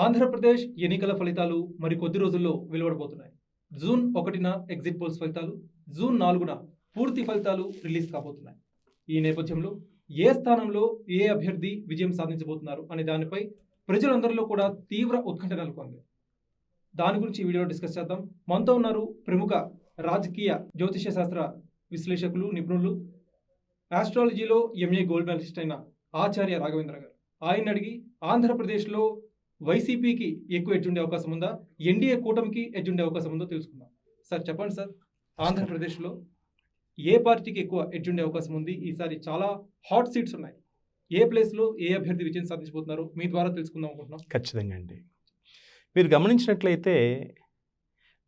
ఆంధ్రప్రదేశ్ ఎన్నికల ఫలితాలు మరి కొద్ది రోజుల్లో వెలువడబోతున్నాయి. జూన్ 1న ఎగ్జిట్ పోల్స్ ఫలితాలు, జూన్ 4న పూర్తి ఫలితాలు రిలీజ్ కాబోతున్నాయి. ఈ నేపథ్యంలో ఏ స్థానంలో ఏ అభ్యర్థి విజయం సాధించబోతున్నారు అనే దానిపై ప్రజలందరిలో కూడా తీవ్ర ఉత్కంఠ నెలకొంది. దాని గురించి ఈ వీడియోలో డిస్కస్ చేద్దాం. మనతో ఉన్నారు ప్రముఖ రాజకీయ జ్యోతిష శాస్త్ర విశ్లేషకులు, నిపుణులు, ఆస్ట్రాలజీలో ఎంఏ గోల్డ్ మెడలిస్ట్ అయిన ఆచార్య రాఘవేంద్ర గారు. ఆయన అడిగి ఆంధ్రప్రదేశ్లో వైసీపీకి ఎక్కువ ఎడ్జ్ ఉండే అవకాశం ఉందా, ఎన్డీఏ కూటమికి ఎడ్జ్ ఉండే అవకాశం ఉందో తెలుసుకుందాం. సార్ చెప్పండి సార్, ఆంధ్రప్రదేశ్లో ఏ పార్టీకి ఎక్కువ ఎడ్జ్ ఉండే అవకాశం ఉంది? ఈసారి చాలా హాట్ సీట్స్ ఉన్నాయి. ఏ ప్లేస్లో ఏ అభ్యర్థి విజయం సాధించబోతున్నారు మీ ద్వారా తెలుసుకుందాం అనుకుంటున్నాం. ఖచ్చితంగా అండి. మీరు గమనించినట్లయితే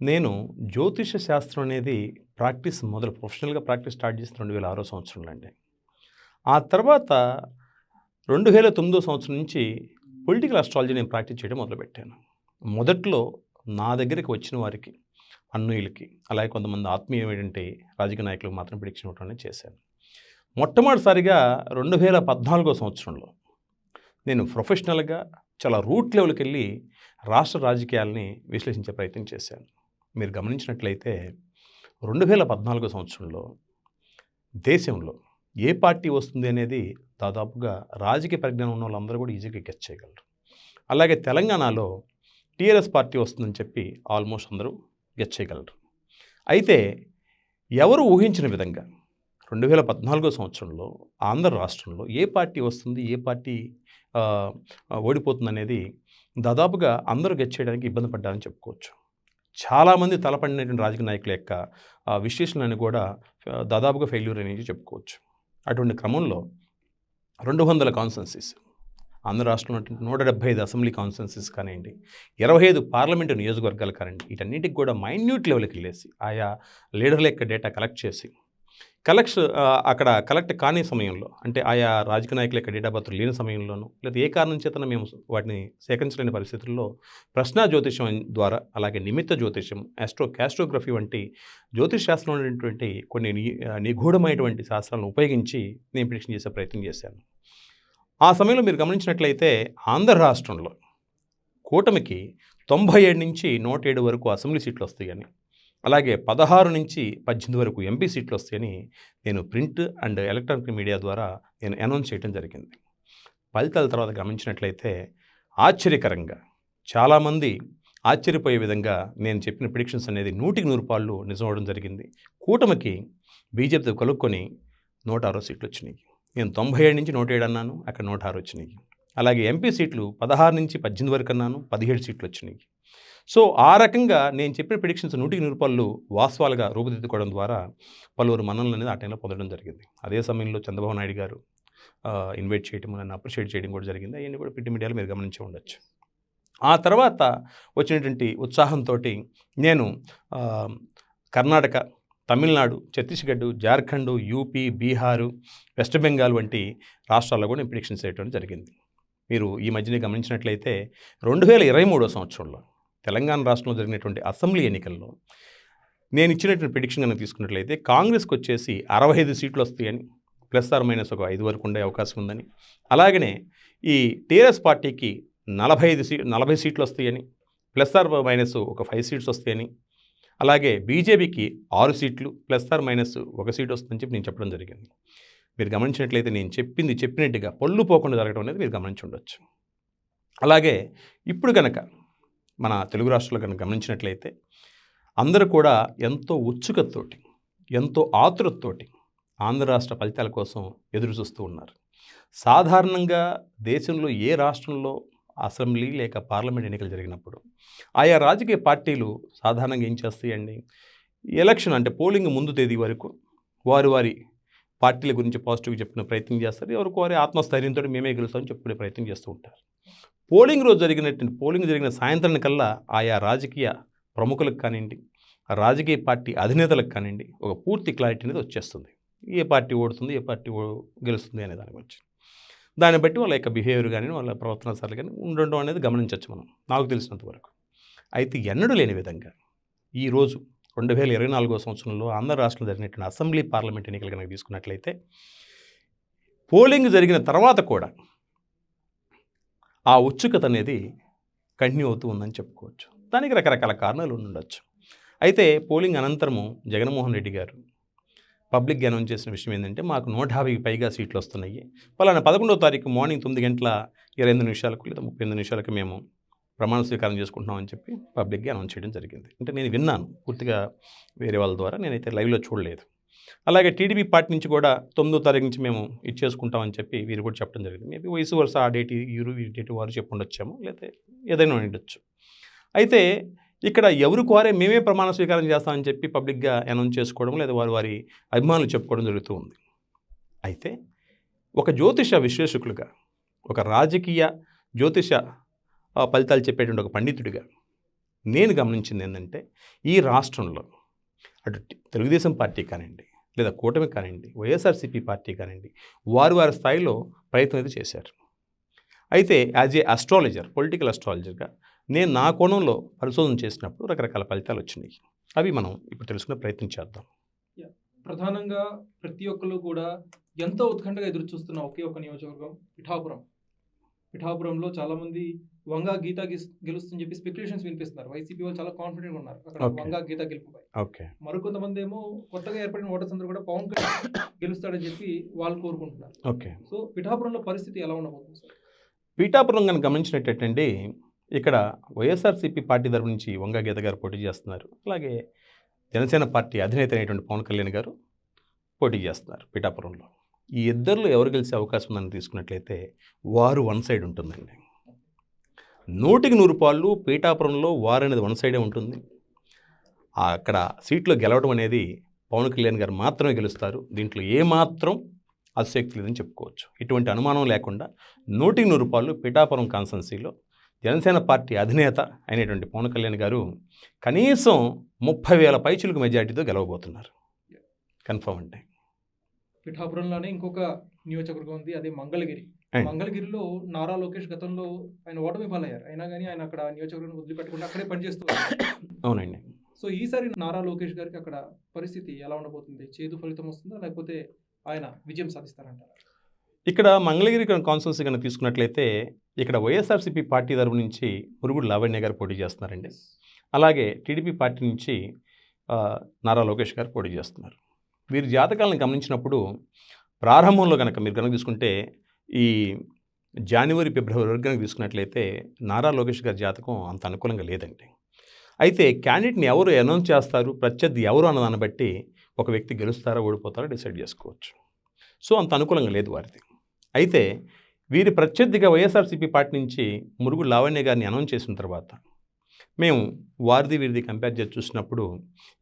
నేను జ్యోతిష శాస్త్రం అనేది ప్రొఫెషనల్గా ప్రాక్టీస్ స్టార్ట్ చేసిన 2006 సంవత్సరంలో అండి. ఆ తర్వాత 2009 సంవత్సరం నుంచి పొలిటికల్ ఆస్ట్రాలజీ నేను ప్రాక్టీస్ చేయడం మొదలుపెట్టాను. మొదట్లో నా దగ్గరికి వచ్చిన వారికి, అన్నుయులకి, అలాగే కొంతమంది ఆత్మీయమైనటువంటి రాజకీయ నాయకులకు మాత్రం ప్రిడిక్షన్ ఇవ్వడం అనేది చేశాను. మొట్టమొదటిసారిగా 2014 సంవత్సరంలో నేను ప్రొఫెషనల్గా చాలా రూట్ లెవెల్కి వెళ్ళి రాష్ట్ర రాజకీయాలని విశ్లేషించే ప్రయత్నం చేశాను. మీరు గమనించినట్లయితే 2014 సంవత్సరంలో దేశంలో ఏ పార్టీ వస్తుంది అనేది దాదాపుగా రాజకీయ పరిజ్ఞానం ఉన్న వాళ్ళందరూ కూడా ఈజీగా గెస్ చేయగలరు. అలాగే తెలంగాణలో టీఆర్ఎస్ పార్టీ వస్తుందని చెప్పి ఆల్మోస్ట్ అందరూ గెస్ చేయగలరు. అయితే ఎవరు ఊహించిన విధంగా 2014 సంవత్సరంలో ఆంధ్ర రాష్ట్రంలో ఏ పార్టీ వస్తుంది, ఏ పార్టీ ఓడిపోతుంది అనేది దాదాపుగా అందరూ గెస్ చేయడానికి ఇబ్బంది పడ్డారని చెప్పుకోవచ్చు. చాలామంది తలపడినటువంటి రాజకీయ నాయకుల యొక్క విశ్లేషణలను కూడా దాదాపుగా ఫెయిల్యూర్ అనేది చెప్పుకోవచ్చు. అటువంటి క్రమంలో 200 కాన్స్టిట్యున్సీస్, ఆంధ్ర రాష్ట్రంలో 175 అసెంబ్లీ కాన్స్టిట్యున్సీస్ కానివ్వండి, 25 పార్లమెంటు నియోజకవర్గాలు కానివ్వండి, వీటన్నిటికి కూడా మైన్యూట్ లెవెల్కి వెళ్ళేసి ఆయా లీడర్ల యొక్క డేటా కలెక్ట్ చేసి అక్కడ కలెక్ట్ కాని సమయంలో, అంటే ఆయా రాజకీయ నాయకుల యొక్క డేటా బర్త్ లేని సమయంలోనూ, లేదా ఏ కారణం చేతన మేము వాటిని సేకరించలేని పరిస్థితుల్లో ప్రశ్నా జ్యోతిషం ద్వారా, అలాగే నిమిత్త జ్యోతిషం, క్యాస్ట్రోగ్రఫీ వంటి జ్యోతిష్ శాస్త్రంలో ఉన్నటువంటి కొన్ని నిగూఢమైనటువంటి శాస్త్రాలను ఉపయోగించి నేను ప్రిడిక్షన్ చేసే ప్రయత్నం చేశాను. ఆ సమయంలో మీరు గమనించినట్లయితే ఆంధ్ర రాష్ట్రంలో కూటమికి 97 నుంచి 107 వరకు అసెంబ్లీ సీట్లు వస్తాయని, అలాగే 16 నుంచి 18 వరకు ఎంపీ సీట్లు వస్తాయని నేను ప్రింట్ అండ్ ఎలక్ట్రానిక్ మీడియా ద్వారా నేను అనౌన్స్ చేయడం జరిగింది. ఫలితాల తర్వాత గమనించినట్లయితే ఆశ్చర్యకరంగా చాలామంది ఆశ్చర్యపోయే విధంగా నేను చెప్పిన ప్రిడిక్షన్స్ అనేది 100కి 100 నిజం అవడం జరిగింది. కూటమికి బీజేపీతో కలుపుకొని 106 సీట్లు వచ్చినాయి. నేను 97 నుంచి 107 అన్నాను, అక్కడ 106 వచ్చినాయి. అలాగే ఎంపీ సీట్లు 16 నుంచి 18 వరకు అన్నాను, 17 సీట్లు వచ్చినాయి. సో ఆ రకంగా నేను చెప్పిన ప్రిడిక్షన్స్ 100కి 100 వాస్తవాలుగా రూపుదిద్దుకోవడం ద్వారా పలువురు మన్ననలు అనేది ఆ టైంలో పొందడం జరిగింది. అదే సమయంలో చంద్రబాబు నాయుడు గారు ఇన్వైట్ చేయడం, నన్ను అప్రిషియేట్ చేయడం కూడా జరిగింది. అవన్నీ కూడా ప్రింట్ మీడియాలో మీరు గమనించి ఉండొచ్చు. ఆ తర్వాత వచ్చినటువంటి ఉత్సాహంతో నేను కర్ణాటక, తమిళనాడు, ఛత్తీస్గఢ్, జార్ఖండ్, యూపీ, బీహారు, వెస్ట్ బెంగాల్ వంటి రాష్ట్రాల్లో కూడా నేను ప్రిడిక్షన్స్ చేయడం జరిగింది. మీరు ఈ మధ్యనే గమనించినట్లయితే 2023 సంవత్సరంలో తెలంగాణ రాష్ట్రంలో జరిగినటువంటి అసెంబ్లీ ఎన్నికల్లో నేను ఇచ్చినటువంటి ప్రిడిక్షన్ కనుక తీసుకున్నట్లయితే కాంగ్రెస్కి వచ్చేసి 65 సీట్లు వస్తాయని, ± ఒక 5 వరకు ఉండే అవకాశం ఉందని, అలాగనే ఈ టీఆర్ఎస్ పార్టీకి 40 సీట్లు వస్తాయని, ± ఒక 5 సీట్స్ వస్తాయని, అలాగే బీజేపీకి 6 సీట్లు ± 1 సీట్ వస్తుందని చెప్పి నేను చెప్పడం జరిగింది. మీరు గమనించినట్లయితే నేను చెప్పినట్టుగా పొల్లు పోకుండా జరగడం అనేది మీరు గమనించి ఉండొచ్చు. అలాగే ఇప్పుడు కనుక మన తెలుగు రాష్ట్రాల్లో కనుక గమనించినట్లయితే అందరూ కూడా ఎంతో ఉత్సుకతతోటి, ఎంతో ఆతురతతోటి ఆంధ్ర రాష్ట్ర ఫలితాల కోసం ఎదురు చూస్తూ ఉన్నారు. సాధారణంగా దేశంలో ఏ రాష్ట్రంలో అసెంబ్లీ లేక పార్లమెంట్ ఎన్నికలు జరిగినప్పుడు ఆయా రాజకీయ పార్టీలు సాధారణంగా ఏం చేస్తాయండి, ఎలక్షన్ అంటే పోలింగ్ ముందు తేదీ వరకు వారి పార్టీల గురించి పాజిటివ్గా చెప్పుకునే ప్రయత్నం చేస్తారు. ఎవరికి వారి ఆత్మస్థైర్యంతో మేమే గెలుస్తామని చెప్పుకునే ప్రయత్నం చేస్తూ ఉంటారు. పోలింగ్ జరిగిన సాయంత్రం కల్లా ఆయా రాజకీయ ప్రముఖులకు కానివ్వండి, రాజకీయ పార్టీ అధినేతలకు కానివ్వండి ఒక పూర్తి క్లారిటీ అనేది వచ్చేస్తుంది. ఏ పార్టీ ఓడుతుంది, ఏ పార్టీ గెలుస్తుంది అనే దాని గురించి. దాన్ని బట్టి వాళ్ళ యొక్క బిహేవియర్ కానీ, వాళ్ళ ప్రవర్తన సరళి కానీ ఉండడం అనేది గమనించవచ్చు మనం, నాకు తెలిసినంత వరకు. అయితే ఎన్నడూ లేని విధంగా ఈరోజు 2024 సంవత్సరంలో ఆంధ్ర రాష్ట్రంలో జరిగినటువంటి అసెంబ్లీ, పార్లమెంట్ ఎన్నికలు కనుక తీసుకున్నట్లయితే పోలింగ్ జరిగిన తర్వాత కూడా ఆ ఉత్సుకత అనేది కంటిన్యూ అవుతూ ఉందని చెప్పుకోవచ్చు. దానికి రకరకాల కారణాలు ఉండొచ్చు. అయితే పోలింగ్ అనంతరము జగన్మోహన్ రెడ్డి గారు పబ్లిక్గా అనౌన్స్ చేసిన విషయం ఏంటంటే, మాకు 150కి పైగా సీట్లు వస్తున్నాయి, పలానా 11వ తారీఖు మార్నింగ్ 9:28 లేదా 38 మేము ప్రమాణ స్వీకారం చేసుకుంటున్నామని చెప్పి పబ్లిక్గా అనౌన్స్ చేయడం జరిగింది. అంటే నేను విన్నాను పూర్తిగా వేరే వాళ్ళ ద్వారా, నేనైతే లైవ్లో చూడలేదు. అలాగే టీడీపీ పార్టీ నుంచి కూడా 9వ తారీఖు నుంచి మేము ఇచ్చేసుకుంటామని చెప్పి వీరు కూడా చెప్పడం జరిగింది. మేబీ వయసు వరుస ఆ డేట్ ఈ డేట్ వారు చెప్పుండొచ్చేమో, లేకపోతే ఏదైనా ఉండొచ్చు. అయితే ఇక్కడ ఎవరికి వారే మేమే ప్రమాణ స్వీకారం చేస్తామని చెప్పి పబ్లిక్గా అనౌన్స్ చేసుకోవడం, లేదా వారి అభిమానులు చెప్పుకోవడం జరుగుతూ ఉంది. అయితే ఒక జ్యోతిష విశ్లేషకులుగా, ఒక రాజకీయ జ్యోతిష ఫలితాలు చెప్పేటువంటి ఒక పండితుడిగా నేను గమనించింది ఏంటంటే, ఈ రాష్ట్రంలో అటు తెలుగుదేశం పార్టీ కానివ్వండి, లేదా కూటమి కానివ్వండి, వైఎస్ఆర్సీపీ పార్టీ కానివ్వండి, వారి స్థాయిలో ప్రయత్నం అయితే చేశారు. అయితే యాజ్ ఏ అస్ట్రాలజర్, పొలిటికల్ అస్ట్రాలజర్గా నేను నా కోణంలో పరిశోధన చేసినప్పుడు రకరకాల ఫలితాలు వచ్చినాయి. అవి మనం ఇప్పుడు తెలుసుకునే ప్రయత్నం చేద్దాం. ప్రధానంగా ప్రతి ఒక్కరు కూడా ఎంతో ఉత్కంఠగా ఎదురు చూస్తున్న ఒకే ఒక నియోజకవర్గం పిఠాపురంలో చాలామంది వంగా గీత గెలుస్తుందని చెప్పి స్పెక్యులేషన్స్ వినిపిస్తున్నారు. వైసీపీ వాళ్ళు చాలా కాన్ఫిడెంట్గా ఉన్నారు అక్కడ వంగా గీత గెలుపుపై. మరికొంతమంది ఏమో కొత్తగా ఏర్పడిన ఓటర్స్ అందరూ కూడా పవన్ కళ్యాణ్ గెలుస్తాడని చెప్పి వాళ్ళు కోరుకుంటున్నారు. సో పిఠాపురంలో పరిస్థితి ఎలా ఉండబోతుంది సార్? పిఠాపురం కనుక గమనించినట్టండి, ఇక్కడ వైఎస్ఆర్సీపీ పార్టీ తరపు నుంచి వంగా గీత గారు పోటీ చేస్తున్నారు. అలాగే జనసేన పార్టీ అధినేత అయినటువంటి పవన్ కళ్యాణ్ గారు పోటీ చేస్తున్నారు పిఠాపురంలో. ఈ ఇద్దరిలో ఎవరు గెలిచే అవకాశం ఉందని తీసుకున్నట్లయితే వారు వన్ సైడ్ ఉంటుందండి. 100కి 100 పాళ్ళు పిఠాపురంలో వారు అనేది వన్ సైడే ఉంటుంది. అక్కడ సీట్లో గెలవడం అనేది పవన్ కళ్యాణ్ గారు మాత్రమే గెలుస్తారు. దీంట్లో ఏమాత్రం అతిశక్తి లేదని చెప్పుకోవచ్చు. ఇటువంటి అనుమానం లేకుండా 100కి 100 పాళ్ళు పిఠాపురం కాన్స్టెన్సీలో జనసేన పార్టీ అధినేత అయినటువంటి పవన్ కళ్యాణ్ గారు కనీసం 30,000 పైచిలకు మెజార్టీతో గెలవబోతున్నారు. కన్ఫర్మ్ అంటే. పిఠాపురంలోనే ఇంకొక నియోజకవర్గం ఉంది, అదే మంగళగిరి. మంగళగిరిలో నారా లోకేష్ గతంలో ఆయన ఓటమి పాలయ్యారు. అయినా కానీ ఆయన అక్కడ నియోజకవర్గం వదిలిపెట్టకుండా అక్కడే పనిచేస్తున్నారు. అవునండి. సో ఈసారి నారా లోకేష్ గారికి అక్కడ పరిస్థితి ఎలా ఉండబోతుంది? చేదు ఫలితం వస్తుందా, లేకపోతే ఆయన విజయం సాధిస్తారంటారా? ఇక్కడ మంగళగిరి కాన్స్టిట్యున్సీ కనుక తీసుకున్నట్లయితే ఇక్కడ వైఎస్ఆర్సీపీ పార్టీ తరపు నుంచి మురుగుడు లావణ్య గారు పోటీ చేస్తున్నారండి. అలాగే టీడీపీ పార్టీ నుంచి నారా లోకేష్ గారు పోటీ చేస్తున్నారు. వీరి జాతకాలను గమనించినప్పుడు ప్రారంభంలో మీరు కనుక తీసుకుంటే ఈ జనవరి ఫిబ్రవరి వరకు కనుక తీసుకున్నట్లయితే నారా లోకేష్ గారి జాతకం అంత అనుకూలంగా లేదండి. అయితే క్యాండిడేట్ని ఎవరు అనౌన్స్ చేస్తారు, ప్రత్యర్థి ఎవరు అన్నదాన్ని బట్టి ఒక వ్యక్తి గెలుస్తారా ఓడిపోతారో డిసైడ్ చేసుకోవచ్చు. సో అంత అనుకూలంగా లేదు వారిది. అయితే వీరి ప్రత్యర్థిగా వైఎస్ఆర్సీపీ పార్టీ నుంచి మురుగుడు లావణ్య గారిని అనౌన్స్ చేసిన తర్వాత మేము వీరిది కంపేర్ చేసి చూసినప్పుడు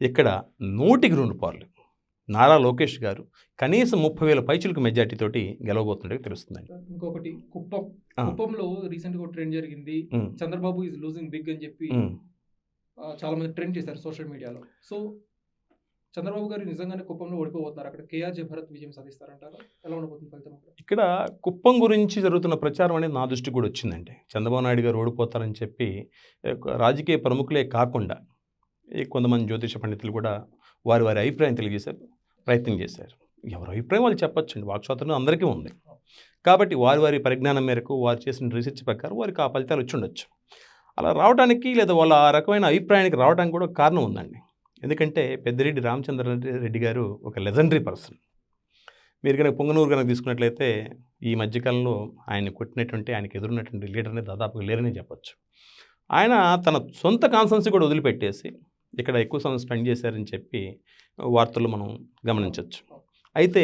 ఇక్కడ 100కి 2 పాళ్ళు నారా లోకేష్ గారు కనీసం 30,000 పైచిలకు మెజార్టీ తోటి గెలవబోతుండే తెలుస్తుందండి. ఇంకొకటి కుప్పంలో రీసెంట్ గా ట్రెండ్ జరిగింది. చంద్రబాబు ఈజ్ లూజింగ్ బిగ్ అని చెప్పి చాలా మంది ట్రెండ్ చేశారు సోషల్ మీడియాలో. సో చంద్రబాబు గారు నిజంగానే కుప్పంలో ఓడిపోతున్నారు. అక్కడ కేఆర్జే భరత్ విజయం సాధిస్తారంటారా? ఎలా ఉండబోతుంది ఫలితం? ఇక్కడ కుప్పం గురించి జరుగుతున్న ప్రచారం అనేది నా దృష్టికి కూడా వచ్చిందండి. చంద్రబాబు నాయుడు గారు ఓడిపోతారని చెప్పి రాజకీయ ప్రముఖులే కాకుండా కొంతమంది జ్యోతిష పండితులు కూడా వారి అభిప్రాయం తెలియజేశారు, ప్రయత్నం చేశారు. ఎవరి అభిప్రాయం వాళ్ళు చెప్పొచ్చండి, వాక్స్వాతంత్రం అందరికీ ఉంది. కాబట్టి వారి పరిజ్ఞానం మేరకు వారు చేసిన రీసెర్చ్ ప్రకారం వారికి ఆ ఫలితాలు వచ్చి ఉండొచ్చు. అలా రావడానికి లేదా వాళ్ళ ఆ రకమైన అభిప్రాయానికి రావడానికి కూడా కారణం ఉందండి. ఎందుకంటే పెద్దిరెడ్డి రామచంద్రారెడ్డి గారు ఒక లెజెండరీ పర్సన్. మీరు కనుక పొంగనూరు కనుక తీసుకున్నట్లయితే ఈ మధ్యకాలంలో ఆయన కొట్టినటువంటి, ఆయనకు ఎదురున్నటువంటి లీడర్ని దాదాపుగా లేరని చెప్పొచ్చు. ఆయన తన సొంత కాన్స్టెన్సీ కూడా వదిలిపెట్టేసి ఇక్కడ ఎక్కువ సమయం స్పెండ్ చేశారని చెప్పి వార్తల్లో మనం గమనించవచ్చు. అయితే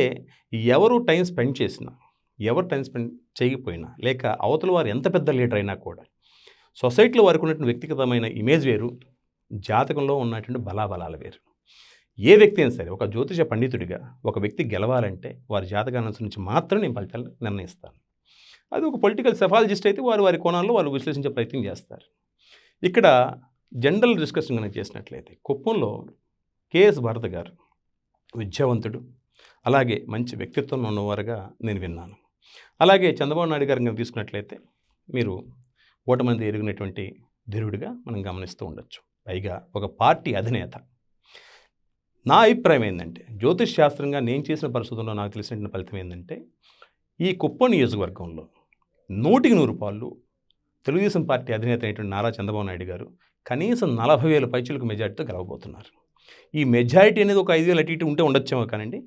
ఎవరు టైం స్పెండ్ చేసినా, ఎవరు టైం స్పెండ్ చేయకపోయినా, లేక అవతల వారు ఎంత పెద్ద లీడర్ అయినా కూడా సొసైటీలో వారికి ఉన్నటువంటి వ్యక్తిగతమైన ఇమేజ్ వేరు, జాతకంలో ఉన్నటువంటి బలాబలాలు వేరు. ఏ వ్యక్తి అయినా సరే ఒక జ్యోతిష పండితుడిగా ఒక వ్యక్తి గెలవాలంటే వారి జాతకాన్ని అనుసరించి మాత్రం నేను ఫలితాలు నిర్ణయిస్తాను. అది ఒక పొలిటికల్ సెఫాలజిస్ట్ అయితే వారి కోణాల్లో వాళ్ళు విశ్లేషించే ప్రయత్నం చేస్తారు. ఇక్కడ జనరల్ డిస్కషన్ కనుక చేసినట్లయితే కుప్పంలో కేఎస్ భారత గారు విద్యావంతుడు, అలాగే మంచి వ్యక్తిత్వం ఉన్నవారుగా నేను విన్నాను. అలాగే చంద్రబాబు నాయుడు గారిని తీసుకున్నట్లయితే మీరు ఓటమంది ఎరిగినటువంటి ధీరుడిగా మనం గమనిస్తూ ఉండొచ్చు. పైగా ఒక పార్టీ అధినేత. నా అభిప్రాయం ఏంటంటే, జ్యోతిష్ శాస్త్రంగా నేను చేసిన పరిశోధనలో నాకు తెలిసిన ఫలితం ఏంటంటే, ఈ కుప్పం నియోజకవర్గంలో 100కి 100 పాళ్ళు తెలుగుదేశం పార్టీ అధినేత అయినటువంటి నారా చంద్రబాబు నాయుడు గారు కనీసం 40,000 పైచులకు మెజారిటీతో గెలవబోతున్నారు. ఈ మెజారిటీ అనేది ఒక 5,000 అటు ఇటు ఉంటే ఉండొచ్చేమో కానండి,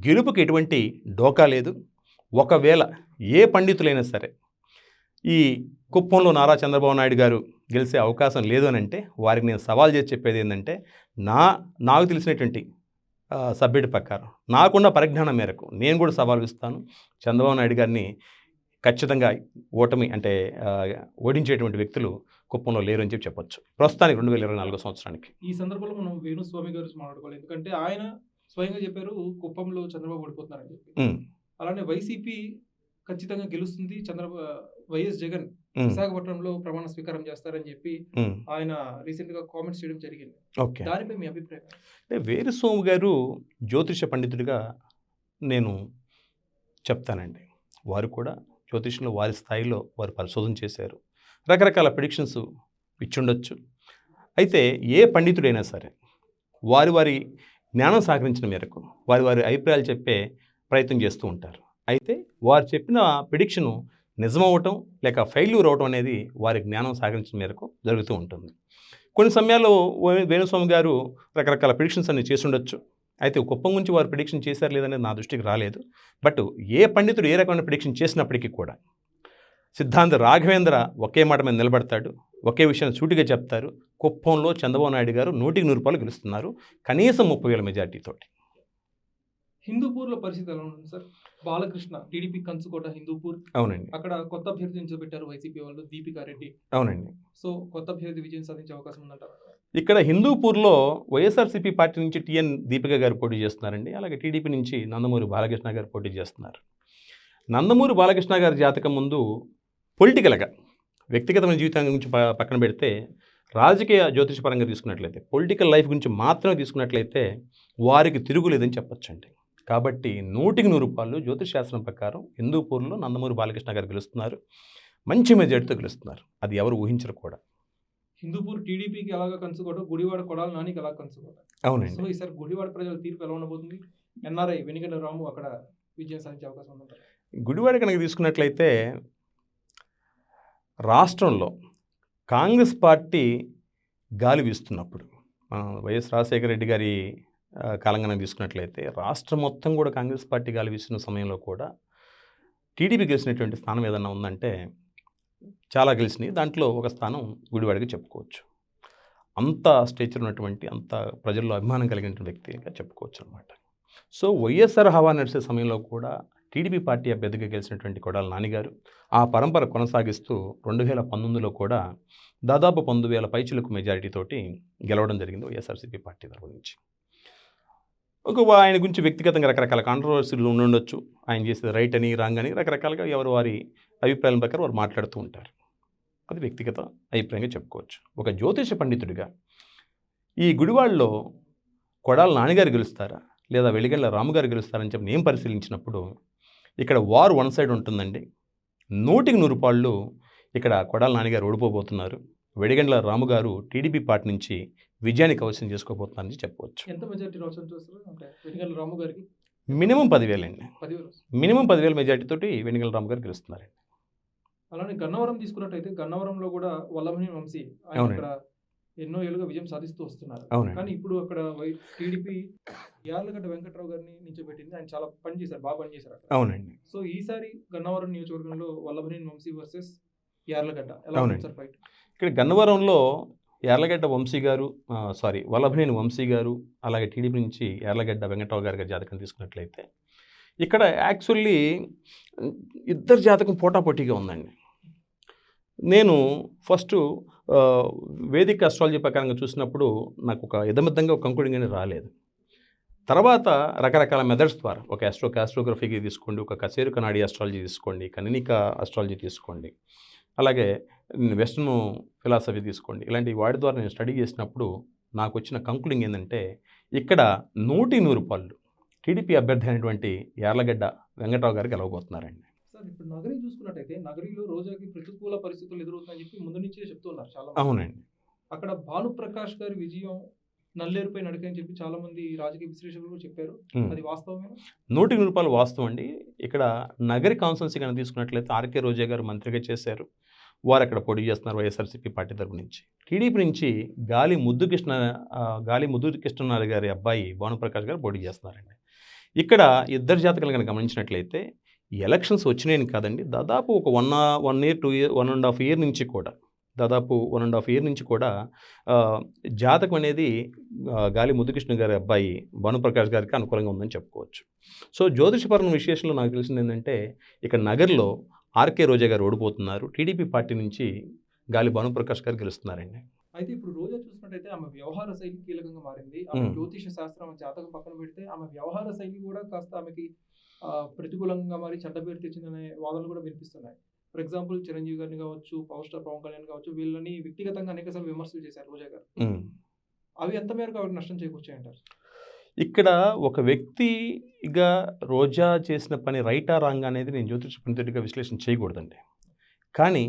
గెలుపుకి ఎటువంటి డోకా లేదు. ఒకవేళ ఏ పండితులైనా సరే ఈ కుప్పంలో నారా చంద్రబాబు నాయుడు గారు గెలిచే అవకాశం లేదు అని అంటే వారికి నేను సవాల్ చేసి చెప్పేది ఏంటంటే, నాకు తెలిసినటువంటి సభ్యుడి ప్రకారం నాకున్న పరిజ్ఞానం మేరకు నేను కూడా సవాల్ ఇస్తాను. చంద్రబాబు నాయుడు గారిని ఖచ్చితంగా ఓడించేటువంటి వ్యక్తులు కుప్పంలో లేరు అని చెప్పొచ్చు ప్రస్తుతానికి 2024 సంవత్సరానికి. ఈ సందర్భంలో మనం వేణుస్వామి గారు మాట్లాడుకోవాలి, ఎందుకంటే ఆయన స్వయంగా చెప్పారు కుప్పంలో చంద్రబాబు ఓడిపోతున్నారని చెప్పి. అలానే వైసీపీ ఖచ్చితంగా గెలుస్తుంది, వైఎస్ జగన్ విశాఖపట్నంలో ప్రమాణ స్వీకారం చేస్తారని చెప్పి ఆయన రీసెంట్ గా కామెంట్స్ చేయడం జరిగింది. దానిపై మీ అభిప్రాయం? అంటే వేణుస్వామి గారు జ్యోతిష పండితుడిగా నేను చెప్తానండి. వారు కూడా జ్యోతిషంలో వారి స్థాయిలో వారు పరిశోధన చేశారు, రకరకాల ప్రిడిక్షన్స్ ఇచ్చుండొచ్చు. అయితే ఏ పండితుడైనా సరే వారి జ్ఞానం సహకరించిన మేరకు వారి అభిప్రాయాలు చెప్పే ప్రయత్నం చేస్తూ ఉంటారు. అయితే వారు చెప్పిన ప్రిడిక్షను నిజమవటం లేక ఫెయిల్యూర్ అవటం అనేది వారి జ్ఞానం సహకరించిన మేరకు జరుగుతూ ఉంటుంది. కొన్ని సమయాల్లో వేణుస్వామి గారు రకరకాల ప్రిడిక్షన్స్ అన్ని చేసి ఉండొచ్చు. అయితే కుప్పం గురించి వారు ప్రిడిక్షన్ చేశారు లేదనేది నా దృష్టికి రాలేదు. బట్ ఏ పండితుడు ఏ రకమైన ప్రిడిక్షన్ చేసినప్పటికీ కూడా సిద్ధాంత రాఘవేంద్ర ఒకే మాట మీద నిలబడతాడు, ఒకే విషయాన్ని సూటిగా చెప్తారు. కుప్పంలో చంద్రబాబు నాయుడు గారు 100% గెలుస్తున్నారు, కనీసం 30,000 మెజార్టీతోటి. హిందూపూర్లో పరిస్థితి ఎలా ఉంటుంది సార్? బాలకృష్ణ టీడీపీ కంచుకోట హిందూపూర్, అవునండి, అక్కడ కొత్త అభ్యర్థి నిలబెట్టారు వైసీపీ వాళ్ళు, దీపికా రెడ్డి. అవునండి. సో కొత్త అభ్యర్థి విజయం సాధించే అవకాశం ఉందంటారు. ఇక్కడ హిందూపూర్లో వైఎస్ఆర్సీపీ పార్టీ నుంచి టిఎన్ దీపిక గారు పోటీ చేస్తున్నారండి. అలాగే టీడీపీ నుంచి నందమూరి బాలకృష్ణ గారు పోటీ చేస్తున్నారు. నందమూరి బాలకృష్ణ గారి జాతకం ముందు పొలిటికల్గా వ్యక్తిగతమైన జీవితం గురించి పక్కన పెడితే రాజకీయ జ్యోతిష పరంగా తీసుకున్నట్లయితే పొలిటికల్ లైఫ్ గురించి మాత్రమే తీసుకున్నట్లయితే వారికి తిరుగులేదని చెప్పొచ్చండి. కాబట్టి 100% జ్యోతిష్ శాస్త్రం ప్రకారం హిందూపూర్లో నందమూరి బాలకృష్ణ గారు గెలుస్తున్నారు, మంచి మెజార్టీతో గెలుస్తున్నారు. అది ఎవరు ఊహించరు కూడా. హిందూపూర్ టీడీపీకి ఎలాగ కంచుకోవడం, గుడివాడ కొడాలి నానికి ఎలా కంచుకోవడం. అవునండి. సో ఈసారి గుడివాడ ప్రజల తీర్పు ఎలా ఉండబోతుంది? ఎన్ఆర్ఐ వెనిగండ్ల రాము అక్కడ విజయం సాధించే అవకాశం ఉందంటారు. గుడివాడ కనుక తీసుకున్నట్లయితే రాష్ట్రంలో కాంగ్రెస్ పార్టీ గాలి వీస్తున్నప్పుడు వైఎస్ రాజశేఖర రెడ్డి గారి కాలంగా తీసుకున్నట్లయితే రాష్ట్రం మొత్తం కూడా కాంగ్రెస్ పార్టీ గాలి వీస్తున్న సమయంలో కూడా టీడీపీ గెలిచినటువంటి స్థానం ఏదన్నా ఉందంటే చాలా గెలిచినాయి. దాంట్లో ఒక స్థానం గుడివాడకి చెప్పుకోవచ్చు. అంత స్టేచర్ ఉన్నటువంటి, అంత ప్రజల్లో అభిమానం కలిగిన వ్యక్తిగా చెప్పుకోవచ్చు అనమాట. సో వైఎస్ఆర్ హవా నడిచే సమయంలో కూడా టీడీపీ పార్టీ అభ్యర్థిగా గెలిచినటువంటి కొడాలి నాని గారు ఆ పరంపర కొనసాగిస్తూ 2019లో కూడా దాదాపు 19,000 పైచులకు మెజారిటీతోటి గెలవడం జరిగింది వైఎస్ఆర్సీపీ పార్టీ తరఫు నుంచి. ఆయన గురించి వ్యక్తిగతంగా రకరకాల కాంట్రవర్సీలు ఉండొచ్చు. ఆయన చేసేది రైట్ అని రాంగ్ అని రకరకాలుగా ఎవరు వారి అభిప్రాయాల ప్రకారం వారు మాట్లాడుతూ ఉంటారు. అది వ్యక్తిగత అభిప్రాయంగా చెప్పుకోవచ్చు. ఒక జ్యోతిష పండితుడిగా ఈ గుడివాడలో కొడాలి నాన్నగారు గెలుస్తారా లేదా వెలిగండ్ల రాము గారు గెలుస్తారని చెప్పి నేను పరిశీలించినప్పుడు ఇక్కడ వారు వన్ సైడ్ ఉంటుందండి. 100% ఇక్కడ కొడాలి నాన్నగారు ఓడిపోబోతున్నారు. వెలిగండ్ల రాము గారు టీడీపీ పార్టీ నుంచి విజయాన్ని కవచం చేసుకోబోతున్నారని చెప్పవచ్చు. ఎంత మెజారిటీ రావచ్చు చూస్తారు అంటే వెలిగండ్ల రాము గారికి? మినిమం 10,000 అండి. 10,000 మినిమం 10,000 మెజారిటీతోటి వెలిగండ్ల రాము గారు గెలుస్తున్నారండి. అలానే గన్నవరం తీసుకున్నట్టయితే గన్నవరంలో కూడా వల్లభనేని వంశీ ఆయన అక్కడ ఎన్నో ఏళ్ళుగా విజయం సాధిస్తూ వస్తున్నారు. కానీ ఇప్పుడు అక్కడ టీడీపీ యార్లగడ్డ వెంకట్రావు గారిని నిల్చోబెట్టింది. ఆయన చాలా పని చేశారు, బాగా పని చేశారు అక్కడ. అవునండి. సో ఈసారి గన్నవరం నియోజకవర్గంలో వల్లభనేని వంశీ వర్సెస్ యార్లగడ్డ ఎలా ఉంది ఫైట్? ఇక్కడ గన్నవరంలో యార్లగడ్డ వంశీ గారు వల్లభనేని వంశీ గారు అలాగే టీడీపీ నుంచి యార్లగడ్డ వెంకట్రావు గారి జాతకం తీసుకున్నట్లయితే ఇక్కడ యాక్చువల్లీ ఇద్దరు జాతకం పోటాపోటీగా ఉందండి. నేను ఫస్ట్ వేదిక అస్ట్రాలజీ ప్రకారంగా చూసినప్పుడు నాకు ఒక ఇదమిద్దంగా ఒక కంక్లూడింగ్ అనేది రాలేదు. తర్వాత రకరకాల మెథడ్స్ ద్వారా ఒక ఆస్ట్రోగ్రఫీకి తీసుకోండి, ఒక కచేరు కనాడి అస్ట్రాలజీ తీసుకోండి, కనినిక అస్ట్రాలజీ తీసుకోండి, అలాగే వెస్టర్న్ ఫిలాసఫీ తీసుకోండి, ఇలాంటి వాటి ద్వారా నేను స్టడీ చేసినప్పుడు నాకు వచ్చిన కంక్లూడింగ్ ఏంటంటే ఇక్కడ 100% టీడీపీ అభ్యర్థి అయినటువంటి యార్లగడ్డ వెంకట్రావు గారు గెలవబోతున్నారండి. సార్ ఇప్పుడు నగరి చూసుకున్నట్టయితే నగరిలో రోజాకి ప్రతికూల పరిస్థితులు ఎదురవుతున్నాయని చెప్పి ముందు నుంచే చెప్తున్నారు చాలా. అవునండి. అక్కడ భానుప్రకాష్ గారి విజయం నల్లేరుపై నడకని చెప్పి చాలా మంది రాజకీయ విశ్లేషకులు చెప్పారు. అది వాస్తవమేనా? 100% వాస్తవం అండి. ఇక్కడ నగరి కాన్స్టిట్యున్సీ కనుక తీసుకున్నట్లయితే ఆర్కే రోజా గారు మంత్రిగా చేశారు. వారు అక్కడ పోటీ చేస్తున్నారు వైఎస్ఆర్సీపీ పార్టీ తరపు నుంచి. టీడీపీ నుంచి గాలి ముద్దు కృష్ణనాథ్ గారి అబ్బాయి భానుప్రకాష్ గారు పోటీ చేస్తున్నారండి. ఇక్కడ ఇద్దరు జాతకాలు కనుక గమనించినట్లయితే ఈ ఎలక్షన్స్ వచ్చినాయని కాదండి, దాదాపు ఒక 1 ఇయర్ 2 ఇయర్ 1.5 ఇయర్ నుంచి కూడా దాదాపు 1.5 ఇయర్ నుంచి కూడా జాతకం అనేది గాలి ముద్దుకృష్ణ గారి అబ్బాయి భానుప్రకాష్ గారికి అనుకూలంగా ఉందని చెప్పుకోవచ్చు. సో జ్యోతిషపరమైన విశేషంలో నాకు తెలిసింది ఏంటంటే ఇక్కడ నగర్లో ఆర్కే రోజా గారు ఓడిపోతున్నారు, టీడీపీ పార్టీ నుంచి గాలి భానుప్రకాష్ గారు గెలుస్తున్నారండి. అయితే ఇప్పుడు రోజా చూసినట్టయితే ఆమె వ్యవహార శైలి కీలకంగా మారింది. ఆమె జ్యోతిష శాస్త్రం జాతకం పక్కన పెడితే ఆమె వ్యవహార శైలి కూడా కాస్త ఆమెకి ప్రతికూలంగా మరి చెడ్డ పేరు తెచ్చిందనే వాదనలు కూడా వినిపిస్తున్నాయి. ఫర్ ఎగ్జాంపుల్ చిరంజీవి గారిని కావచ్చు, పవర్ స్టార్ పవన్ కళ్యాణ్ కావచ్చు, వీళ్ళని వ్యక్తిగతంగా అనేకసార్లు విమర్శలు చేశారు రోజా గారు. అవి ఎంత మేరకు ఆవిడకి నష్టం చేకూర్చాయంటారు? ఇక్కడ ఒక వ్యక్తిగా రోజా చేసిన పని రైటా రాంగ్ అనేది నేను జ్యోతిష పండితుడిగా విశ్లేషణ చేయకూడదండి. కానీ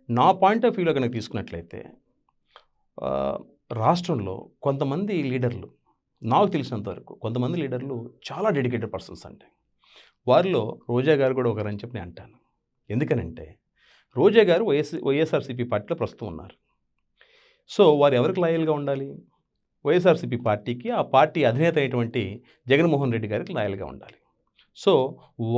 నా పాయింట్ ఆఫ్ వ్యూలో కనుక తీసుకున్నట్లయితే రాష్ట్రంలో కొంతమంది లీడర్లు, నాకు తెలిసినంతవరకు కొంతమంది లీడర్లు చాలా డెడికేటెడ్ పర్సన్స్ అండి. వారిలో రోజా గారు కూడా ఒకరని చెప్పి నేను అంటాను. ఎందుకనంటే రోజా గారు వైఎస్ఆర్సీపీ పార్టీలో ప్రస్తుతం ఉన్నారు. సో వారు ఎవరికి లాయల్గా ఉండాలి? వైఎస్ఆర్సీపీ పార్టీకి, ఆ పార్టీ అధినేత అయినటువంటి జగన్మోహన్ రెడ్డి గారికి లాయల్గా ఉండాలి. సో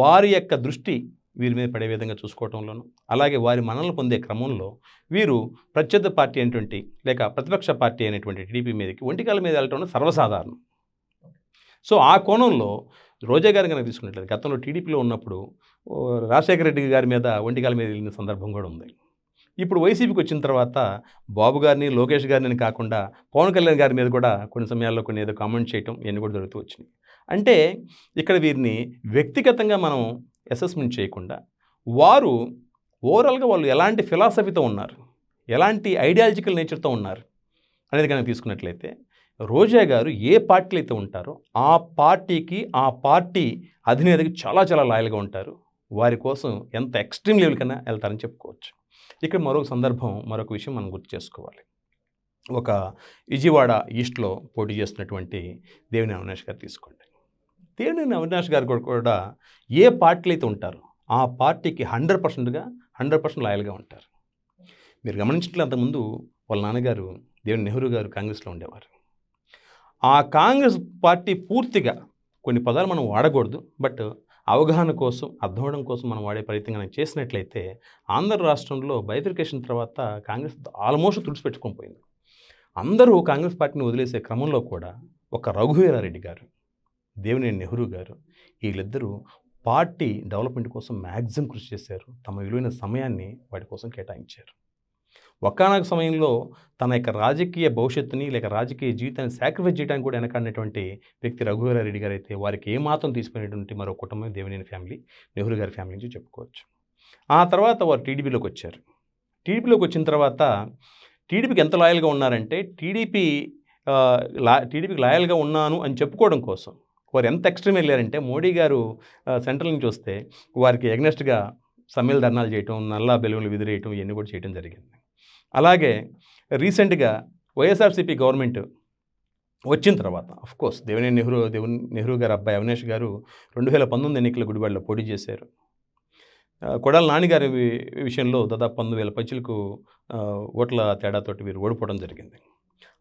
వారి యొక్క దృష్టి వీరి మీద పడే విధంగా చూసుకోవటంలోను, అలాగే వారి మన్ననలు పొందే క్రమంలో వీరు ప్రత్యర్థి పార్టీ అయినటువంటి లేక ప్రతిపక్ష పార్టీ అయినటువంటి టీడీపీ మీదకి ఒంటికాల మీద వెళ్ళటం సర్వసాధారణం. సో ఆ కోణంలో రోజా గారు కనుక తీసుకున్నట్లయితే గతంలో టీడీపీలో ఉన్నప్పుడు రాజశేఖర రెడ్డి గారి మీద ఒంటికాల మీద వెళ్ళిన సందర్భం కూడా ఉంది. ఇప్పుడు వైసీపీకి వచ్చిన తర్వాత బాబు గారిని, లోకేష్ గారిని కాకుండా పవన్ కళ్యాణ్ గారి మీద కూడా కొన్ని సమయాల్లో కొన్ని ఏదో కామెంట్ చేయటం ఇవన్నీ కూడా జరుగుతూ వచ్చినాయి. అంటే ఇక్కడ వీరిని వ్యక్తిగతంగా మనం అసెస్మెంట్ చేయకుండా వారు ఓవరాల్గా వాళ్ళు ఎలాంటి ఫిలాసఫీతో ఉన్నారు, ఎలాంటి ఐడియాలజికల్ నేచర్తో ఉన్నారు అనేది కనుక తీసుకున్నట్లయితే రోజా గారు ఏ పార్టీలో అయితే ఉంటారో ఆ పార్టీకి, ఆ పార్టీ అధినేతకి చాలా చాలా లాయల్గా ఉంటారు. వారి కోసం ఎంత ఎక్స్ట్రీమ్ లెవెల్ కన్నా వెళ్తారని చెప్పుకోవచ్చు. ఇక్కడ మరొక విషయం మనం గుర్తు చేసుకోవాలి. ఒక విజయవాడ ఈస్ట్లో పోటీ చేస్తున్నటువంటి దేవినేని అవినాష్ గారు తీసుకోండి. దేవినేని అవినాష్ గారు కూడా ఏ పార్టీలు అయితే ఉంటారో ఆ పార్టీకి 100% లాయల్గా ఉంటారు. మీరు గమనించినట్లు అంతకుముందు వాళ్ళ నాన్నగారు దేవినేని నెహ్రూ గారు కాంగ్రెస్లో ఉండేవారు. ఆ కాంగ్రెస్ పార్టీ పూర్తిగా కొన్ని పదాలు మనం వాడకూడదు, బట్ అవగాహన కోసం, అర్థమవడం కోసం మనం వాడే ప్రయత్నం చేసినట్లయితే ఆంధ్ర రాష్ట్రంలో బైఫికేషన్ తర్వాత కాంగ్రెస్ ఆల్మోస్ట్ తుడిచిపెట్టుకొని పోయింది. అందరూ కాంగ్రెస్ పార్టీని వదిలేసే క్రమంలో కూడా ఒక రఘువీరారెడ్డి గారు, దేవినేని నెహ్రూ గారు, వీళ్ళిద్దరూ పార్టీ డెవలప్మెంట్ కోసం మ్యాక్సిమం కృషి చేశారు. తమ విలువైన సమయాన్ని వాటి కోసం కేటాయించారు. ఒకానొక సమయంలో తన యొక్క రాజకీయ భవిష్యత్తుని లేక రాజకీయ జీవితాన్ని సాక్రిఫైస్ చేయడానికి కూడా వెనకాడినటువంటి వ్యక్తి రఘువీరారెడ్డి గారు అయితే వారికి ఏమాత్రం తీసుకునేటువంటి మరో కుటుంబం దేవినేని ఫ్యామిలీ, నెహ్రూ గారి ఫ్యామిలీ నుంచి చెప్పుకోవచ్చు. ఆ తర్వాత వారు టీడీపీలోకి వచ్చారు. టీడీపీలోకి వచ్చిన తర్వాత టీడీపీకి ఎంత లాయల్గా ఉన్నారంటే టీడీపీకి లాయల్గా ఉన్నాను అని చెప్పుకోవడం కోసం వారు ఎంత ఎక్స్ట్రీమ్ వెళ్ళారంటే మోడీ గారు సెంట్రల్ నుంచి వస్తే వారికి ఎగ్నెస్ట్గా సమ్మెల ధర్నాలు చేయటం, నల్లా బెలూన్లు విదిరేయటం ఇవన్నీ కూడా చేయడం జరిగింది. అలాగే రీసెంట్గా వైఎస్ఆర్సీపీ గవర్నమెంట్ వచ్చిన తర్వాత అఫ్కోర్స్ దేవినేని నెహ్రూ గారి అబ్బాయి అవినాష్ గారు 2019 ఎన్నికల గుడివాడలో పోటీ చేశారు. కొడాల నాన్నగారి విషయంలో దాదాపు 19,000 పైచిలకు ఓట్ల తేడాతోటి వీరు ఓడిపోవడం జరిగింది.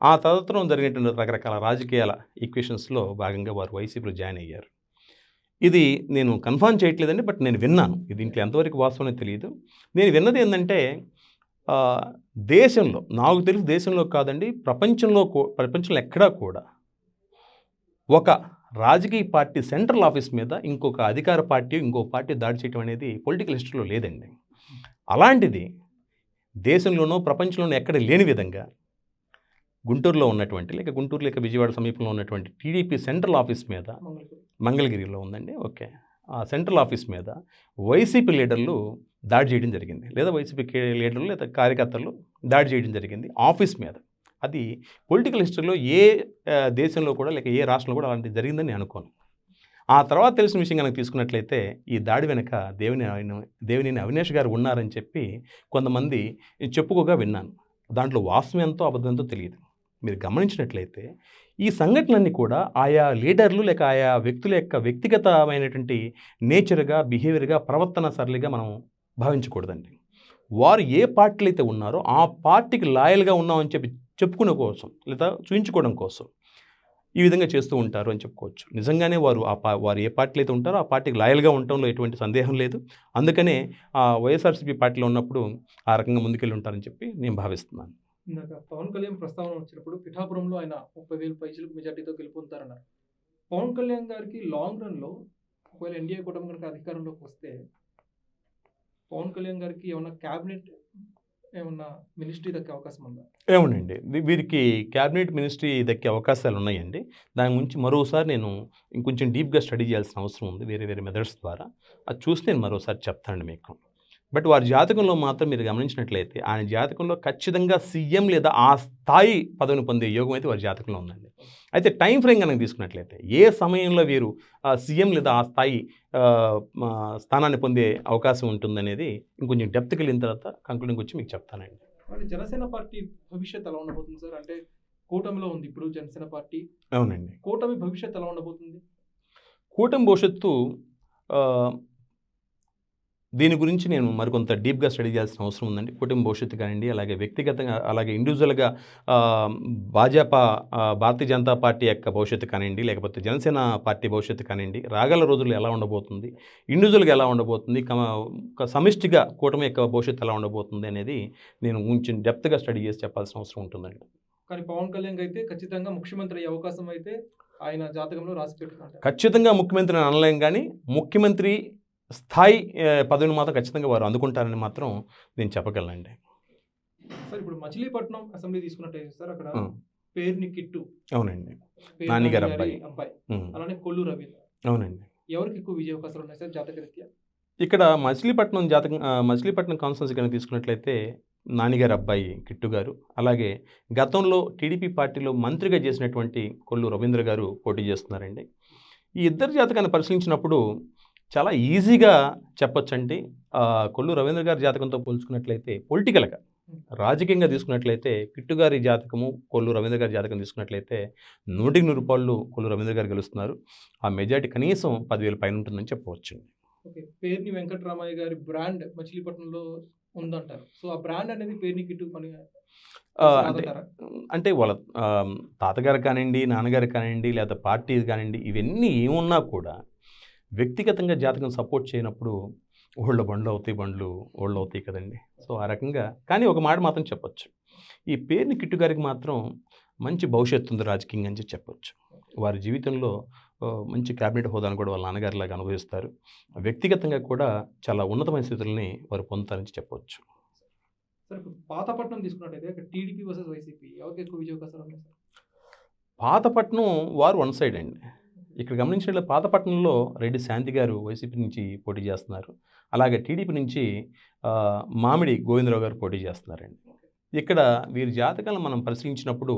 ఆ తదనంతరం జరిగినటువంటి రకరకాల రాజకీయాల ఈక్వేషన్స్లో భాగంగా వారు వైసీపీలో జాయిన్ అయ్యారు. ఇది నేను కన్ఫర్మ్ చేయట్లేదండి, బట్ నేను విన్నాను. దీంట్లో ఎంతవరకు వాస్తవం తెలియదు. నేను విన్నది ఏంటంటే దేశంలో, నాకు తెలుసు దేశంలో కాదండి, ప్రపంచంలో ఎక్కడా కూడా ఒక రాజకీయ పార్టీ సెంట్రల్ ఆఫీస్ మీద ఇంకొక అధికార పార్టీ, ఇంకో పార్టీ దాడి చేయడం అనేది పొలిటికల్ హిస్టరీలో లేదండి. అలాంటిది దేశంలోనో ప్రపంచంలోనో ఎక్కడ లేని విధంగా గుంటూరులో ఉన్నటువంటి గుంటూరు లేక విజయవాడ సమీపంలో ఉన్నటువంటి టీడీపీ సెంట్రల్ ఆఫీస్ మీద, మంగళగిరిలో ఉందండి, ఓకే, ఆ సెంట్రల్ ఆఫీస్ మీద వైసీపీ లీడర్లు దాడి చేయడం జరిగింది, లేదా వైసీపీ లీడర్లు లేదా కార్యకర్తలు దాడి చేయడం జరిగింది ఆఫీస్ మీద. అది పొలిటికల్ హిస్టరీలో ఏ దేశంలో కూడా లేక ఏ రాష్ట్రంలో కూడా అలాంటిది జరిగిందని నేను అనుకోను. ఆ తర్వాత తెలిసిన విషయం కనుక తీసుకున్నట్లయితే ఈ దాడి వెనక దేవినేని అవినాష్ గారు ఉన్నారని చెప్పి కొంతమంది చెప్పుకోగా విన్నాను. దాంట్లో వాస్తవం ఎంతో అబద్ధంతో తెలియదు. మీరు గమనించినట్లయితే ఈ సంఘటనలన్నీ కూడా ఆయా లీడర్లు లేక ఆయా వ్యక్తుల యొక్క వ్యక్తిగతమైనటువంటి నేచర్గా, బిహేవియర్గా, ప్రవర్తన సరళిగా మనం భావించకూడదండి. వారు ఏ పార్టీలు అయితే ఉన్నారో ఆ పార్టీకి లాయల్గా ఉన్నామని చెప్పుకునే కోసం లేదా చూపించుకోవడం కోసం ఈ విధంగా చేస్తూ ఉంటారు అని చెప్పుకోవచ్చు. నిజంగానే వారు వారు ఏ పార్టీలో అయితే ఉంటారో ఆ పార్టీకి లాయల్గా ఉండటంలో ఎటువంటి సందేహం లేదు. అందుకనే వైఎస్ఆర్సీపీ పార్టీలో ఉన్నప్పుడు ఆ రకంగా ముందుకెళ్ళి ఉంటారని చెప్పి నేను భావిస్తున్నాను. ఇందాక పవన్ కళ్యాణ్ ప్రస్తావన వచ్చినప్పుడు పిఠాపురంలో ఆయన 30,000 పైసలకు మెజార్టీతో గెలుపొందుతారన్నారు. పవన్ కళ్యాణ్ గారికి లాంగ్ రన్‌లో ఒకవేళ ఎన్డీఏ కూటమి కనుక అధికారంలోకి వస్తే పవన్ కళ్యాణ్ గారికి ఏమన్నా క్యాబినెట్ ఏమన్నా మినిస్ట్రీ దక్కే అవకాశం ఉందా? ఏమోనండి, వీరికి క్యాబినెట్ మినిస్ట్రీ దక్కే అవకాశాలు ఉన్నాయండి. దాని గురించి మరోసారి నేను ఇంకొంచెం డీప్గా స్టడీ చేయాల్సిన అవసరం ఉంది వేరే వేరే మెథడ్స్ ద్వారా. అది చూసి నేను మరోసారి చెప్తానండి మీకు. బట్ వారి జాతకంలో మాత్రం మీరు గమనించినట్లయితే ఆయన జాతకంలో ఖచ్చితంగా సీఎం లేదా ఆ స్థాయి పదవిని పొందే యోగం అయితే వారి జాతకంలో ఉందండి. అయితే టైం ఫ్రేమ్ కనుక తీసుకున్నట్లయితే ఏ సమయంలో వీరు సీఎం లేదా ఆ స్థాయి స్థానాన్ని పొందే అవకాశం ఉంటుందనేది ఇంకొంచెం డెప్త్కి వెళ్ళిన తర్వాత కంక్లూడింగ్కి వచ్చి మీకు చెప్తానండి. మరి జనసేన పార్టీ భవిష్యత్ ఎలా ఉండబోతుంది సార్? అంటే కూటమిలో ఉంది ఇప్పుడు జనసేన పార్టీ. అవునండి. కూటమి భవిష్యత్ ఎలా ఉండబోతుంది? కూటమి భవిష్యత్తు దీని గురించి నేను మరికొంత డీప్గా స్టడీ చేయాల్సిన అవసరం ఉందండి. కూటమి భవిష్యత్తు కానివ్వండి, అలాగే వ్యక్తిగతంగా, అలాగే ఇండివిజువల్గా భారతీయ జనతా పార్టీ యొక్క భవిష్యత్తు కానివ్వండి, లేకపోతే జనసేన పార్టీ భవిష్యత్తు కానివ్వండి, రాగల రోజుల్లో ఎలా ఉండబోతుంది, ఇండివిజువల్గా ఎలా ఉండబోతుంది, సమిష్టిగా కూటమి యొక్క భవిష్యత్తు ఎలా ఉండబోతుంది అనేది నేను కొంచెం డెప్త్గా స్టడీ చేసి చెప్పాల్సిన అవసరం ఉంటుందండి. కానీ పవన్ కళ్యాణ్ అయితే ఖచ్చితంగా ముఖ్యమంత్రి అయ్యే అవకాశం అయితే ఆయన జాతకంలో రాసి పెట్టుకుంటారు. ఖచ్చితంగా ముఖ్యమంత్రిని అనలేం, కానీ ముఖ్యమంత్రి స్థాయి పదవిని మాత్రం ఖచ్చితంగా వారు అందుకుంటారని మాత్రం నేను చెప్పగలనండి. సార్ ఇప్పుడు మచిలీపట్నం అసెంబ్లీ తీసుకున్నట్టయితే సార్ అక్కడ పేరుని కిట్టు, అవునండి, నానిగారి అబ్బాయి, అలానే కొల్లు రవీంద్ర, అవునండి, ఎవరికి ఎక్కువ విజయ అవకాశాలు ఉన్నాయి సార్ జాతకరీత్యా? ఇక్కడ మచిలీపట్నం కాన్స్టిట్యున్సీ కనుక తీసుకున్నట్లయితే నానిగారి అబ్బాయి కిట్టు గారు, అలాగే గతంలో టీడీపీ పార్టీలో మంత్రిగా చేసినటువంటి కొల్లు రవీంద్ర గారు పోటీ చేస్తున్నారండి. ఈ ఇద్దరు జాతకాన్ని పరిశీలించినప్పుడు చాలా ఈజీగా చెప్పొచ్చండి. కొల్లు రవీంద్ర గారి జాతకంతో పోల్చుకున్నట్లయితే పొలిటికల్గా, రాజకీయంగా తీసుకున్నట్లయితే కిట్టు గారి జాతకము, కొల్లు రవీంద్ర గారి జాతకం తీసుకున్నట్లయితే 100కి 100 రూపాయలు కొల్లు రవీంద్ర గారు గెలుస్తున్నారు. ఆ మెజారిటీ కనీసం 10,000 పైన ఉంటుందని చెప్పవచ్చండి. ఓకే, పేర్ని వెంకటరామయ్య గారి బ్రాండ్ మచిలీపట్నంలో ఉందంటారు. సో ఆ బ్రాండ్ అనేది పేర్ని కిట్టు పని అంటే వాళ్ళ తాతగారు కానివ్వండి, నాన్నగారు కానివ్వండి, లేదా పార్టీ కానివ్వండి, ఇవన్నీ ఏమున్నా కూడా వ్యక్తిగతంగా జాతకం సపోర్ట్ చేయనప్పుడు ఊళ్ళో బండ్లు అవుతాయి కదండి. సో ఆ రకంగా, కానీ ఒక మాట మాత్రం చెప్పొచ్చు, ఈ పేరుని కిట్టు గారికి మాత్రం మంచి భవిష్యత్తు ఉంది రాజకీయంగా అని చెప్పొచ్చు. వారి జీవితంలో మంచి క్యాబినెట్ హోదాను కూడా వాళ్ళ నాన్నగారిలాగా అనుభవిస్తారు. వ్యక్తిగతంగా కూడా చాలా ఉన్నతమైన స్థితుల్ని వారు పొందుతారని చెప్పవచ్చు. సార్ ఇప్పుడు పాతపట్నం తీసుకున్నట్టయితే అక్కడ టీడీపీ వర్సెస్ వైసీపీ ఎవరికి ఎక్కువ విజయ అవకాశాలు ఉన్నాయి సార్? పాతపట్నం వారు వన్ సైడ్ అండి. ఇక్కడ గమనించినట్లయితే పాతపట్నంలో రెడ్డి శాంతి గారు వైసీపీ నుంచి పోటీ చేస్తున్నారు. అలాగే టీడీపీ నుంచి మామిడి గోవిందరావు గారు పోటీ చేస్తున్నారండి. ఇక్కడ వీరి జాతకాలను మనం పరిశీలించినప్పుడు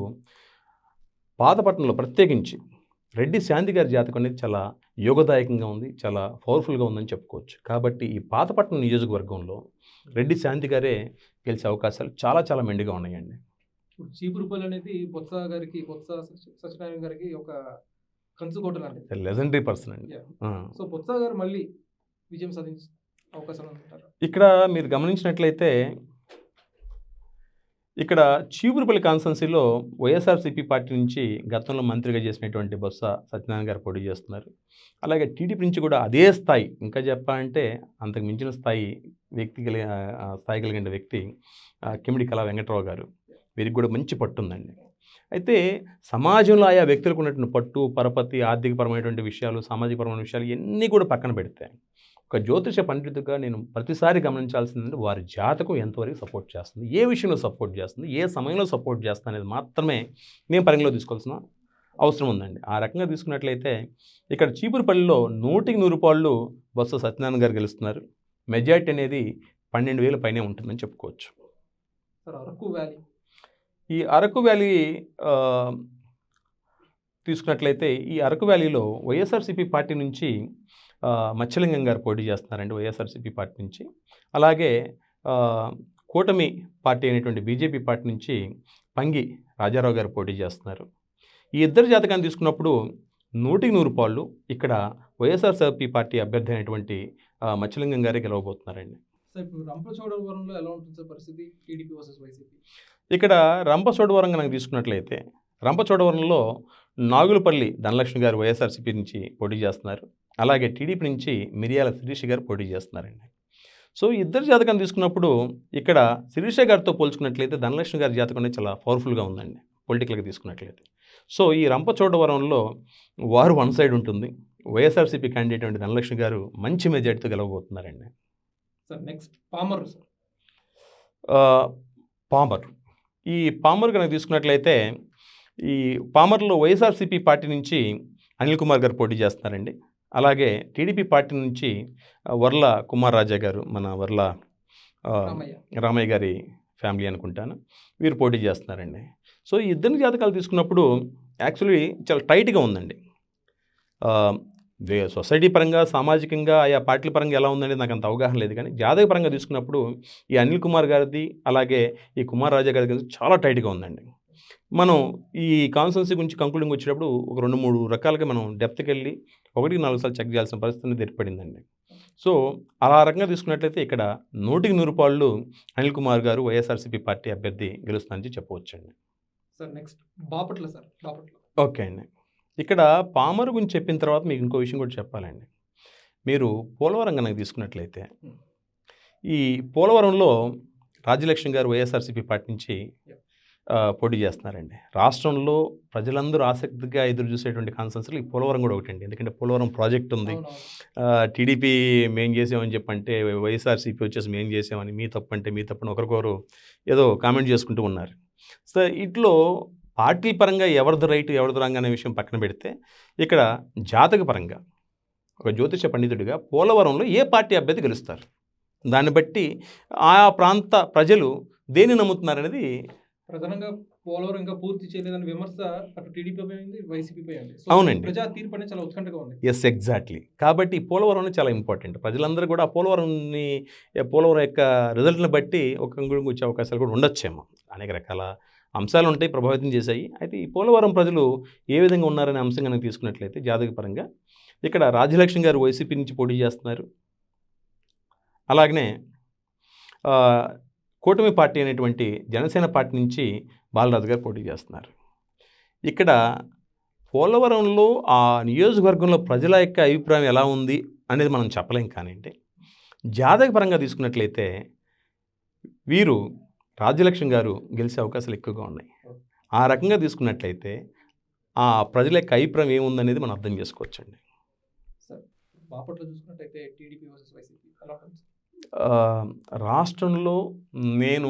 పాతపట్నంలో ప్రత్యేకించి రెడ్డి శాంతి గారి జాతకం అనేది చాలా యోగదాయకంగా ఉంది, చాలా పవర్ఫుల్గా ఉందని చెప్పుకోవచ్చు. కాబట్టి ఈ పాతపట్నం నియోజకవర్గంలో రెడ్డి శాంతి గారే గెలిచే అవకాశాలు చాలా చాలా మెండుగా ఉన్నాయండి. ఇప్పుడు చీపురుపల్లి అనేది బొత్స సత్యనారాయణ గారికి ఒక కంచుకోట లాంటిది, లెజెండరీ పర్సన్ అండి. సో బొత్స గారు మళ్ళీ విజయం సాధించే అవకాశాలు ఉంటారు. ఇక్కడ మీరు గమనించినట్లయితే ఇక్కడ చీపురుపల్లి కాన్స్టిట్యున్సీలో వైఎస్ఆర్సీపీ పార్టీ నుంచి గతంలో మంత్రిగా చేసినటువంటి బొత్స సత్యనారాయణ గారు పోటీ చేస్తున్నారు. అలాగే టీడీపీ నుంచి కూడా అదే స్థాయి, ఇంకా చెప్పాలంటే అంతకు మించిన స్థాయి కలిగిన వ్యక్తి కిమిడి కళా వెంకటరావు గారు. వీరికి కూడా మంచి పట్టు ఉందండి. అయితే సమాజంలో ఆయా వ్యక్తులకు ఉన్నటువంటి పట్టు, పరపతి, ఆర్థికపరమైనటువంటి విషయాలు, సామాజికపరమైన విషయాలు ఇవన్నీ కూడా పక్కన పెడితే ఒక జ్యోతిష పండితుడిగా నేను ప్రతిసారి గమనించాల్సిందంటే వారి జాతకం ఎంతవరకు సపోర్ట్ చేస్తుంది, ఏ విషయంలో సపోర్ట్ చేస్తుంది, ఏ సమయంలో సపోర్ట్ చేస్తుంది అనేది మాత్రమే నేను పరిగణలో తీసుకోవాల్సిన అవసరం ఉందండి. ఆ రకంగా తీసుకున్నట్లయితే ఇక్కడ చీపురుపల్లిలో 100కి 100 రూపాయలు బొత్స సత్యనారాయణ గారు గెలుస్తున్నారు. మెజారిటీ అనేది 12,000 పైనే ఉంటుందని చెప్పుకోవచ్చు. సార్ అరకు వ్యాలీ, ఈ అరకు వ్యాలీ తీసుకున్నట్లయితే ఈ అరకు వ్యాలీలో వైఎస్ఆర్సీపీ పార్టీ నుంచి మత్స్యలింగం గారు పోటీ చేస్తున్నారండి వైఎస్ఆర్సీపీ పార్టీ నుంచి. అలాగే కూటమి పార్టీ అయినటువంటి బీజేపీ పార్టీ నుంచి పంగి రాజారావు గారు పోటీ చేస్తున్నారు. ఈ ఇద్దరు జాతకాన్ని తీసుకున్నప్పుడు 100కి 100 రూపాయలు ఇక్కడ వైఎస్ఆర్సీపీ పార్టీ అభ్యర్థి అయినటువంటి మత్స్యలింగం గారే గెలవబోతున్నారండి. సార్ ఇప్పుడు రంపచోడవరంలో ఎలా ఉంటుంది సార్ పరిస్థితి టీడీపీ వర్సెస్ వైసీపీ? ఇక్కడ రంపచోడవరం కనుక తీసుకున్నట్లయితే రంపచోడవరంలో నాగులపల్లి ధనలక్ష్మి గారు వైఎస్ఆర్సీపీ నుంచి పోటీ చేస్తున్నారు. అలాగే టీడీపీ నుంచి మిరియాల శిరీష గారు పోటీ చేస్తున్నారండి. సో ఇద్దరు జాతకం తీసుకున్నప్పుడు ఇక్కడ శిరీష గారితో పోల్చుకున్నట్లయితే ధనలక్ష్మి గారి జాతకం అనేది చాలా పవర్ఫుల్గా ఉందండి పొలిటికల్గా తీసుకున్నట్లయితే. సో ఈ రంపచోడవరంలో వారు వన్ సైడ్ ఉంటుంది. వైఎస్ఆర్సీపీ క్యాండిడేట్ అంటే ధనలక్ష్మి గారు మంచి మెజార్టీతో గెలవబోతున్నారండి. Sir next Pamarru sir. Pamarru ఈ పామర్ కనుక తీసుకున్నట్లయితే ఈ పామర్లో వైఎస్ఆర్సీపీ పార్టీ నుంచి అనిల్ కుమార్ గారు పోటీ చేస్తున్నారండి. అలాగే టీడీపీ పార్టీ నుంచి వర్ల కుమార్ రాజా గారు, మన వర్ల రామయ్య గారి ఫ్యామిలీ అనుకుంటాను, వీరు పోటీ చేస్తున్నారండి. సో ఈ ఇద్దరి జాతకాలు తీసుకున్నప్పుడు యాక్చువల్లీ చాలా టైట్గా ఉందండి. సొసైటీ పరంగా, సామాజికంగా, ఆయా పార్టీల పరంగా ఎలా ఉందంటే నాకు అంత అవగాహన లేదు. కానీ జాతక పరంగా తీసుకున్నప్పుడు ఈ అనిల్ కుమార్ గారిది అలాగే ఈ కుమార్ రాజా గారి చాలా టైట్గా ఉందండి. మనం ఈ కాన్స్టెన్సీ గురించి కంక్లూడింగ్ వచ్చేటప్పుడు ఒక 2-3 రకాలుగా మనం డెప్త్కి వెళ్ళి 1-4 సార్లు చెక్ చేయాల్సిన పరిస్థితి ఏర్పడిందండి. సో అలా రకంగా తీసుకున్నట్లయితే ఇక్కడ 100కి 100 అనిల్ కుమార్ గారు వైఎస్ఆర్సీపీ పార్టీ అభ్యర్థి గెలుస్తారని చెప్పవచ్చండి. Sir next Bapatla sir. Bapatla okay అండి. ఇక్కడ పామర్ గురించి చెప్పిన తర్వాత మీకు ఇంకో విషయం కూడా చెప్పాలండి. మీరు పోలవరం కనుక తీసుకున్నట్లయితే ఈ పోలవరంలో రాజ్యలక్ష్మి గారు వైఎస్ఆర్సీపీ పార్టీ నుంచి పోటీ చేస్తున్నారండి. రాష్ట్రంలో ప్రజలందరూ ఆసక్తిగా ఎదురు చూసేటువంటి కాన్సెన్స్లో ఈ పోలవరం కూడా ఒకటండి. ఎందుకంటే పోలవరం ప్రాజెక్ట్ ఉంది. టీడీపీ మేం చేసామని చెప్పంటే వైఎస్ఆర్సీపీ వచ్చేసి మేం చేసామని, మీ తప్పు అంటే మీ తప్పని ఒకరికొకరు ఏదో కామెంట్ చేసుకుంటూ ఉన్నారు. సో ఇట్లో పార్టీ పరంగా ఎవరిది రైట్ ఎవరిది రాంగ్ అనే విషయం పక్కన పెడితే ఇక్కడ జాతక పరంగా ఒక జ్యోతిష పండితుడిగా పోలవరంలో ఏ పార్టీ అభ్యర్థి గెలుస్తారు, దాన్ని బట్టి ఆయా ప్రాంత ప్రజలు దేన్ని నమ్ముతున్నారనేది. ప్రధానంగా పోలవరం ఇంకా పూర్తి చేయలేదని విమర్శ అటు టీడీపీ పై ఉంది, వైసీపీ పై ఉంది. అవునండి. ప్రజా తీర్పు అనేది చాలా ఉత్కంఠగా ఉంది. Yes, exactly. కాబట్టి పోలవరం చాలా ఇంపార్టెంట్. ప్రజలందరూ కూడా పోలవరం యొక్క రిజల్ట్ని బట్టి ఒక అంగుళం వచ్చే అవకాశాలు కూడా ఉండొచ్చేమో. అనేక రకాల అంశాలు ఉంటాయి, ప్రభావితం చేశాయి. అయితే ఈ పోలవరం ప్రజలు ఏ విధంగా ఉన్నారనే అంశం కనుక తీసుకున్నట్లయితే జాతకపరంగా ఇక్కడ రాజ్యలక్ష్మి గారు వైసీపీ నుంచి పోటీ చేస్తున్నారు. అలాగనే కూటమి పార్టీ అనేటువంటి జనసేన పార్టీ నుంచి బాలరాజు గారు పోటీ చేస్తున్నారు. ఇక్కడ పోలవరంలో ఆ నియోజకవర్గంలో ప్రజల యొక్క అభిప్రాయం ఎలా ఉంది అనేది మనం చెప్పలేం. కానివ్వండి, జాతకపరంగా తీసుకున్నట్లయితే వీరు రాజ్యలక్ష్మి గారు గెలిచే అవకాశాలు ఎక్కువగా ఉన్నాయి. ఆ రకంగా తీసుకున్నట్లయితే ఆ ప్రజల యొక్క అభిప్రాయం ఏముందనేది మనం అర్థం చేసుకోవచ్చండి. సార్ బాపట్ల చూసుకున్నట్టయితే టీడీపీ వర్సెస్ వైసీపీ ఎలా ఉంటుంది? రాష్ట్రంలో నేను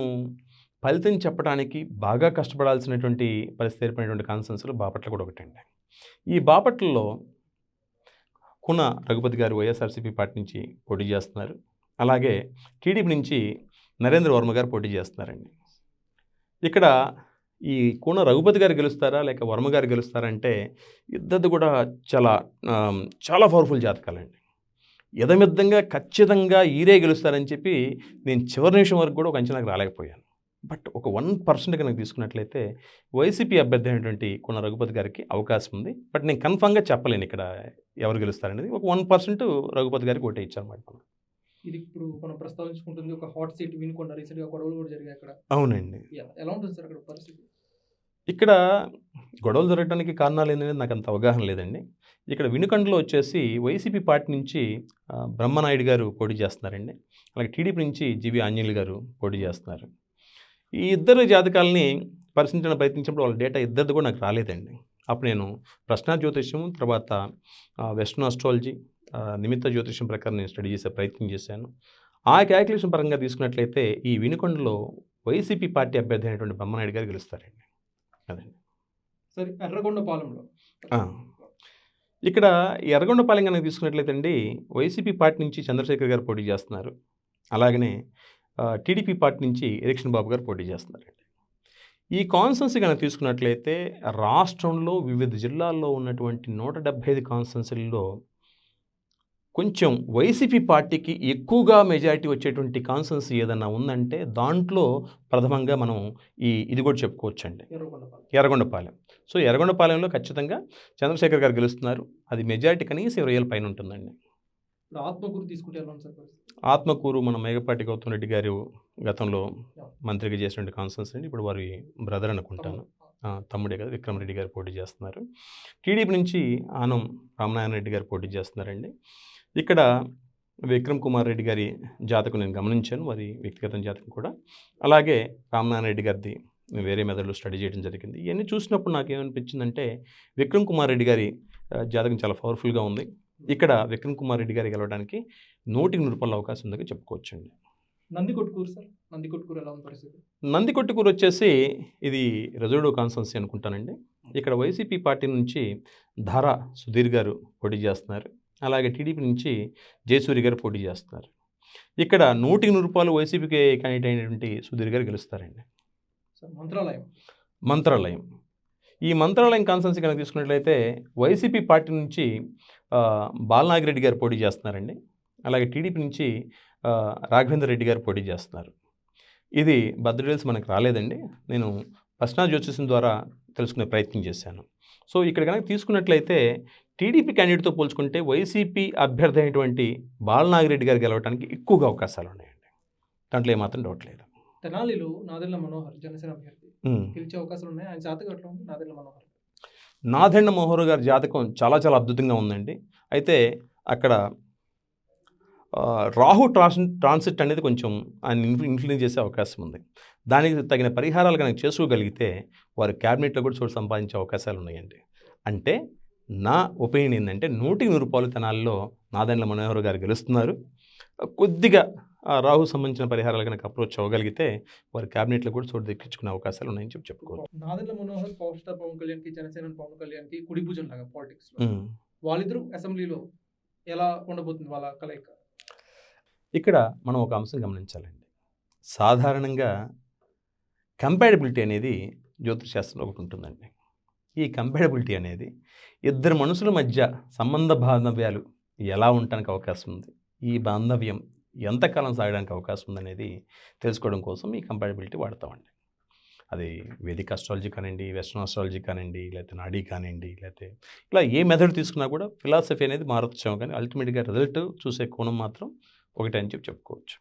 ఫలితం చెప్పడానికి బాగా కష్టపడాల్సినటువంటి పరిస్థితి ఏర్పడినటువంటి కాన్సెన్స్లో బాపట్ల కూడా ఒకటండి. ఈ బాపట్లలో కున రఘుపతి గారు వైఎస్ఆర్సీపీ పార్టీ నుంచి పోటీ చేస్తున్నారు. అలాగే టీడీపీ నుంచి నరేంద్ర వర్మ గారు పోటీ చేస్తున్నారండి. ఇక్కడ ఈ కూన రఘుపతి గారు గెలుస్తారా లేక వర్మ గారు గెలుస్తారంటే ఇద్దరు కూడా చాలా పవర్ఫుల్ జాతకాలండి. యథమిద్దంగా ఖచ్చితంగా ఈరే గెలుస్తారని చెప్పి నేను చివరి నిమిషం వరకు కూడా ఒక అంచనాకు రాలేకపోయాను. బట్ ఒక 1% కనుక తీసుకున్నట్లయితే వైసీపీ అభ్యర్థి అయినటువంటి కూన రఘుపతి గారికి అవకాశం ఉంది. బట్ నేను కన్ఫామ్గా చెప్పలేను ఇక్కడ ఎవరు గెలుస్తారనేది. ఒక 1% రఘుపతి గారికి ఓటే ఇచ్చారన్నమాట. మనం ఇది ఇప్పుడు మనం ప్రస్తావించుకుంటుంది ఒక హాట్ సీట్ వినుకొండ. రీసెంట్గా గొడవలు కూడా జరిగాయి అక్కడ. అవునండి. ఎలా ఉంటుంది సార్ అక్కడ పరిస్థితి? ఇక్కడ గొడవలు జరగడానికి కారణాలు ఏంటనేది నాకు అంత అవగాహన లేదండి. ఇక్కడ వినుకొండలో వచ్చేసి వైసీపీ పార్టీ నుంచి బ్రహ్మనాయుడు గారు పోటీ చేస్తున్నారండి. అలాగే టీడీపీ నుంచి జీవి ఆంజనేయులు గారు పోటీ చేస్తున్నారు. ఈ ఇద్దరు జాతకాలని పరిశీలించడానికి ప్రయత్నించినప్పుడు వాళ్ళ డేటా ఇద్దరిది కూడా నాకు రాలేదండి. అప్పుడు నేను ప్రశ్న జ్యోతిష్యం, తర్వాత వెస్టర్న్ ఆస్ట్రాలజీ, నిమిత్త జ్యోతిష్యం ప్రకారం నేను స్టడీ చేసే ప్రయత్నం చేశాను. ఆ క్యాలిక్యులేషన్ పరంగా తీసుకున్నట్లయితే ఈ వినుకొండలో వైసీపీ పార్టీ అభ్యర్థి అయినటువంటి బ్రహ్మనాయుడు గారు గెలుస్తారండి. అదండి. సరే, ఎర్రగొండపాలెంలో ఇక్కడ ఎర్రగొండపాలెం కనుక తీసుకున్నట్లయితే అండి వైసీపీ పార్టీ నుంచి చంద్రశేఖర్ గారు పోటీ చేస్తున్నారు. అలాగనే టీడీపీ పార్టీ నుంచి ఎలక్షన్ బాబు గారు పోటీ చేస్తున్నారండి. ఈ కాన్స్టెన్సీ కనుక తీసుకున్నట్లయితే రాష్ట్రంలో వివిధ జిల్లాల్లో ఉన్నటువంటి 175 కాన్స్టెన్సీల్లో కొంచెం వైసీపీ పార్టీకి ఎక్కువగా మెజారిటీ వచ్చేటువంటి కాన్స్టెన్సీ ఏదన్నా ఉందంటే దాంట్లో ప్రథమంగా మనం ఇది కూడా చెప్పుకోవచ్చండి, ఎర్రగొండపాలెం. సో ఎర్రగొండపాలెంలో ఖచ్చితంగా చంద్రశేఖర్ గారు గెలుస్తున్నారు. అది మెజారిటీ కనీసం 20,000 పైన ఉంటుందండి. ఆత్మకూరు తీసుకుంటే ఆత్మకూరు మన మేకపాటి గౌతమ్ రెడ్డి గారు గతంలో మంత్రిగా చేసినటువంటి కాన్స్టిట్యున్సీ, ఇప్పుడు వారి బ్రదర్ అనుకుంటాను, తమ్ముడే కదా, విక్రమ్ రెడ్డి గారు పోటీ చేస్తున్నారు. టీడీపీ నుంచి ఆనం రామనారాయణ రెడ్డి గారు పోటీ చేస్తున్నారండి. ఇక్కడ విక్రమ్ కుమార్ రెడ్డి గారి జాతకం నేను గమనించాను, వారి వ్యక్తిగత జాతకం కూడా. అలాగే రామనారాయణ రెడ్డి గారిది వేరే మెథడ్లో స్టడీ చేయడం జరిగింది. ఇవన్నీ చూసినప్పుడు నాకు ఏమనిపించిందంటే విక్రమ్ కుమార్ రెడ్డి గారి జాతకం చాలా పవర్ఫుల్గా ఉంది. ఇక్కడ విక్రమ్ కుమార్ రెడ్డి గారికి గెలవడానికి 100% అవకాశం ఉందని చెప్పుకోవచ్చండి. నందికొట్కూరు సార్, నందికొట్కూరు ఎలా ఉంది పరిస్థితి? నందికొట్కూరు వచ్చేసి ఇది రిజర్వ్డ్ కాన్స్టిట్యున్సీ అనుకుంటానండి. ఇక్కడ వైసీపీ పార్టీ నుంచి ధారా సుధీర్ గారు పోటీ చేస్తున్నారు. అలాగే టీడీపీ నుంచి జయసూరి గారు పోటీ చేస్తున్నారు. ఇక్కడ 100% వైసీపీకి క్యాండిడేట్ అయినటువంటి సుధీర్ గారు గెలుస్తారండి. మంత్రాలయం ఈ మంత్రాలయం కాన్స్టిట్యున్సీ కనుక తీసుకున్నట్లయితే వైసీపీ పార్టీ నుంచి బాలనాగిరెడ్డి గారు పోటీ చేస్తున్నారండి. అలాగే టీడీపీ నుంచి రాఘవేంద్ర రెడ్డి గారు పోటీ చేస్తున్నారు. ఇది డీటెయిల్స్ మనకు రాలేదండి, నేను పర్సనల్ జ్యోతిష్యం ద్వారా తెలుసుకునే ప్రయత్నం చేశాను. సో ఇక్కడ కనుక తీసుకున్నట్లయితే టీడీపీ క్యాండిడేట్తో పోల్చుకుంటే వైసీపీ అభ్యర్థి అయినటువంటి బాలనాగిరెడ్డి గారు గెలవడానికి ఎక్కువగా అవకాశాలు ఉన్నాయండి. దాంట్లో ఏమాత్రం డౌట్ లేదు. తెనాలిలో నాదెళ్ల మనోహర్ జనసేన అభ్యర్థి గెలిచే అవకాశాలు ఉన్నాయి. ఆయన జాతకం ఎట్లా ఉంది? నాదెళ్ల మనోహర్ గారి జాతకం చాలా చాలా అద్భుతంగా ఉందండి. అయితే అక్కడ రాహు ట్రాన్సిట్ అనేది కొంచెం ఆయన ఇన్ఫ్లుయెన్స్ చేసే అవకాశం ఉంది. దానికి తగిన పరిహారాలు కనుక చేసుకోగలిగితే వారు క్యాబినెట్లో కూడా చోటు సంపాదించే అవకాశాలు ఉన్నాయండి. అంటే నా ఒపీనియన్ ఏంటంటే 100% తెనాల్లో నాదెళ్ల మనోహర్ గారు గెలుస్తున్నారు. కొద్దిగా రాహు సంబంధించిన పరిహారాలు కనుక అప్రోచ్ అవ్వగలిగితే వారి క్యాబినెట్లో కూడా చోటు దక్కించుకునే అవకాశాలు ఉన్నాయని చెప్పుకోవచ్చు. నాదెళ్ల మనోహర్ పవర్ స్టార్ పవన్ కళ్యాణ్కి, జనసేన పవన్ కళ్యాణ్కి కుడి భుజం లాగా పాలిటిక్స్. వాళ్ళిద్దరూ అసెంబ్లీలో ఎలా ఉండబోతుంది వాళ్ళ కలయిక? ఇక్కడ మనం ఒక అంశం గమనించాలండి. సాధారణంగా కంపాటబిలిటీ అనేది జ్యోతిషశాస్త్రంలో ఒకటి ఉంటుందండి. ఈ కంపాటబిలిటీ అనేది ఇద్దరు మనుషుల మధ్య సంబంధ బాంధవ్యాలు ఎలా ఉండడానికి అవకాశం ఉంది, ఈ బాంధవ్యం ఎంతకాలం సాగడానికి అవకాశం ఉందనేది తెలుసుకోవడం కోసం ఈ కంపాటబిలిటీ వాడతామండి. అది వేదిక ఆస్ట్రాలజీ కానివ్వండి, వెస్ట్రన్ ఆస్ట్రాలజీ కానివ్వండి, లేకపోతే నాడీ కానివ్వండి, లేకపోతే ఇలా ఏ మెథడ్ తీసుకున్నా కూడా ఫిలాసఫీ అనేది మారొచ్చాము, కానీ అల్టిమేట్గా రిజల్ట్ చూసే కోణం మాత్రం ఒకటే అని చెప్పుకోవచ్చు.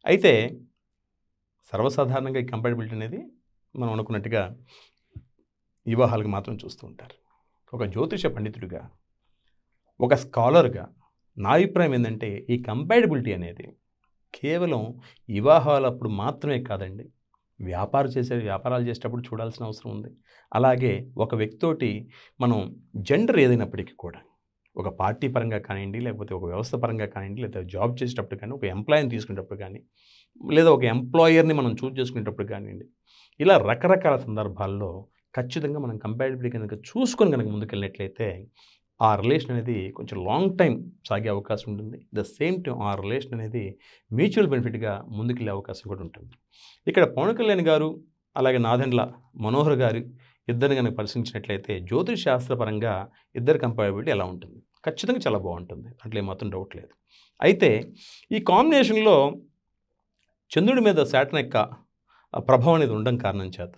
అయితే సర్వసాధారణంగా ఈ కంపాటబిలిటీ అనేది మనం అనుకున్నట్టుగా వివాహాలకు మాత్రం చూస్తూ ఉంటారు. ఒక జ్యోతిష పండితుడిగా, ఒక స్కాలర్గా నా అభిప్రాయం ఏంటంటే ఈ కంపాటబిలిటీ అనేది కేవలం వివాహాలప్పుడు మాత్రమే కాదండి, వ్యాపారాలు చేసేటప్పుడు చూడాల్సిన అవసరం ఉంది. అలాగే ఒక వ్యక్తితోటి మనం జెండర్ ఏదైనప్పటికీ కూడా, ఒక పార్టీ పరంగా కానివ్వండి, లేకపోతే ఒక వ్యవస్థ పరంగా కానివ్వండి, లేదా జాబ్ చేసేటప్పుడు కానీ, ఒక ఎంప్లాయీని తీసుకునేటప్పుడు కానీ, లేదా ఒక ఎంప్లాయర్ని మనం చూస్ చేసుకునేటప్పుడు కానివ్వండి, ఇలా రకరకాల సందర్భాల్లో ఖచ్చితంగా మనం కంపాటబిలిటీ కనుక చూసుకొని కనుక ముందుకెళ్ళినట్లయితే ఆ రిలేషన్ అనేది కొంచెం లాంగ్ టైం సాగే అవకాశం ఉంటుంది. ద సేమ్ టైం ఆ రిలేషన్ అనేది మ్యూచువల్ బెనిఫిట్గా ముందుకెళ్ళే అవకాశం కూడా ఉంటుంది. ఇక్కడ పవన్ కళ్యాణ్ గారు అలాగే నాదెండ్ల మనోహర్ గారు ఇద్దరిని కనుక పరిశీలించినట్లయితే జ్యోతిష్ శాస్త్రపరంగా ఇద్దరు కంపాటబిలిటీ ఎలా ఉంటుంది? ఖచ్చితంగా చాలా బాగుంటుంది, అట్లా ఏమాత్రం డౌట్ లేదు. అయితే ఈ కాంబినేషన్లో చంద్రుడి మీద శాటర్న్ యొక్క ప్రభావం అనేది ఉండడం కారణం చేత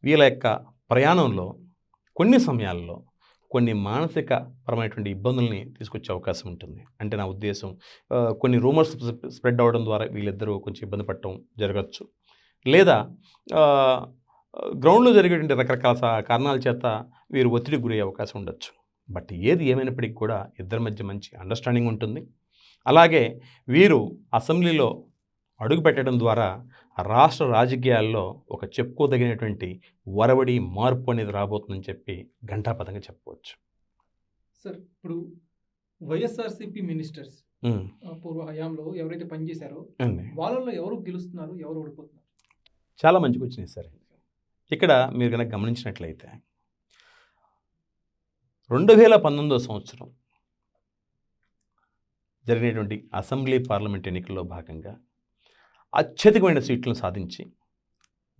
వీళ్ళ యొక్క ప్రయాణంలో కొన్ని సమయాల్లో కొన్ని మానసిక పరమైనటువంటి ఇబ్బందుల్ని తీసుకొచ్చే అవకాశం ఉంటుంది. అంటే నా ఉద్దేశం కొన్ని రూమర్స్ స్ప్రెడ్ అవ్వడం ద్వారా వీళ్ళిద్దరూ కొంచెం ఇబ్బంది పడటం జరగచ్చు, లేదా గ్రౌండ్లో జరిగేటువంటి రకరకాల కారణాల చేత వీరు ఒత్తిడికి గురయ్యే అవకాశం ఉండొచ్చు. బట్ ఏది ఏమైనప్పటికీ కూడా ఇద్దరి మధ్య మంచి అండర్స్టాండింగ్ ఉంటుంది. అలాగే వీరు అసెంబ్లీలో అడుగు పెట్టడం ద్వారా రాష్ట్ర రాజకీయాల్లో ఒక చెప్పుకోదగినటువంటి వరవడి మార్పు అనేది రాబోతుందని చెప్పి ఘంటాపథంగా చెప్పవచ్చు. సార్, ఇప్పుడు వైఎస్ఆర్సీపీ మినిస్టర్స్ పూర్వ హయాంలో ఎవరైతే పనిచేశారో వాళ్ళలో ఎవరు గెలుస్తున్నారు, ఎవరు ఓడిపోతున్నారు? చాలా మంచి క్వశ్చన్ సార్. ఇక్కడ మీరు కనుక గమనించినట్లయితే 2019 సంవత్సరం జరిగినటువంటి అసెంబ్లీ పార్లమెంట్ ఎన్నికల్లో భాగంగా అత్యధికమైన సీట్లను సాధించి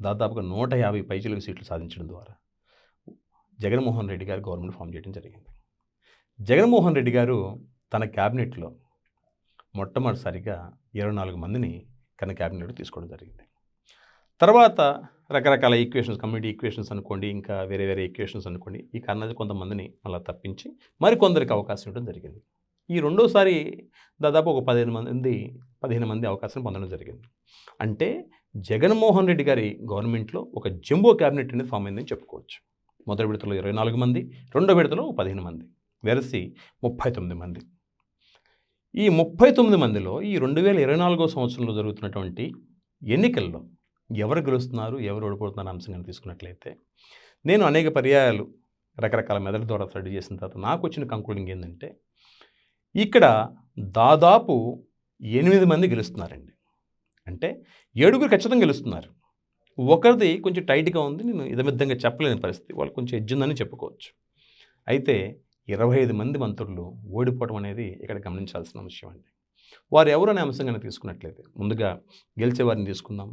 దాదాపుగా 150 పైచిలకు సీట్లు సాధించడం ద్వారా జగన్మోహన్ రెడ్డి గారు గవర్నమెంట్ ఫామ్ చేయడం జరిగింది. జగన్మోహన్ రెడ్డి గారు తన క్యాబినెట్లో మొట్టమొదటిసారిగా 24 మందిని తన క్యాబినెట్లో తీసుకోవడం జరిగింది. తర్వాత రకరకాల ఈక్వేషన్స్, కమ్యూనిటీ ఈక్వేషన్స్ అనుకోండి, ఇంకా వేరే ఈక్వేషన్స్ అనుకోండి, ఈ కారణాలు కొంతమందిని మళ్ళీ తప్పించి మరికొందరికి అవకాశం ఇవ్వడం జరిగింది. ఈ రెండోసారి దాదాపు ఒక 15 మంది అవకాశం పొందడం జరిగింది. అంటే జగన్మోహన్ రెడ్డి గారి గవర్నమెంట్లో ఒక జంబో క్యాబినెట్ అనేది ఫామ్ అయిందని చెప్పుకోవచ్చు. మొదటి విడతలో 24 మంది, రెండో విడతలో 15 మంది, వెరసి 39 మంది. ఈ 39 మందిలో ఈ 2024 సంవత్సరంలో జరుగుతున్నటువంటి ఎన్నికల్లో ఎవరు గెలుస్తున్నారు, ఎవరు ఓడిపోతున్నారు అంశంగా తీసుకున్నట్లయితే, నేను అనేక పర్యాయాలు రకరకాల మెథడ్ ద్వారా స్టడీ చేసిన తర్వాత నాకు వచ్చిన కంక్లూడింగ్ ఏంటంటే, ఇక్కడ దాదాపు 8 మంది గెలుస్తున్నారండి. అంటే 7గురు ఖచ్చితంగా గెలుస్తున్నారు. ఒకరిది కొంచెం టైట్గా ఉంది, నేను ఇదమిద్దంగా చెప్పలేని పరిస్థితి, వాళ్ళు కొంచెం ఎడ్జ్ ఉందని చెప్పుకోవచ్చు. అయితే 25 మంది మంత్రులు ఓడిపోవడం అనేది ఇక్కడ గమనించాల్సిన విషయం అండి. వారు ఎవరనే అంశంగా తీసుకున్నట్లయితే, ముందుగా గెలిచే వారిని తీసుకుందాం.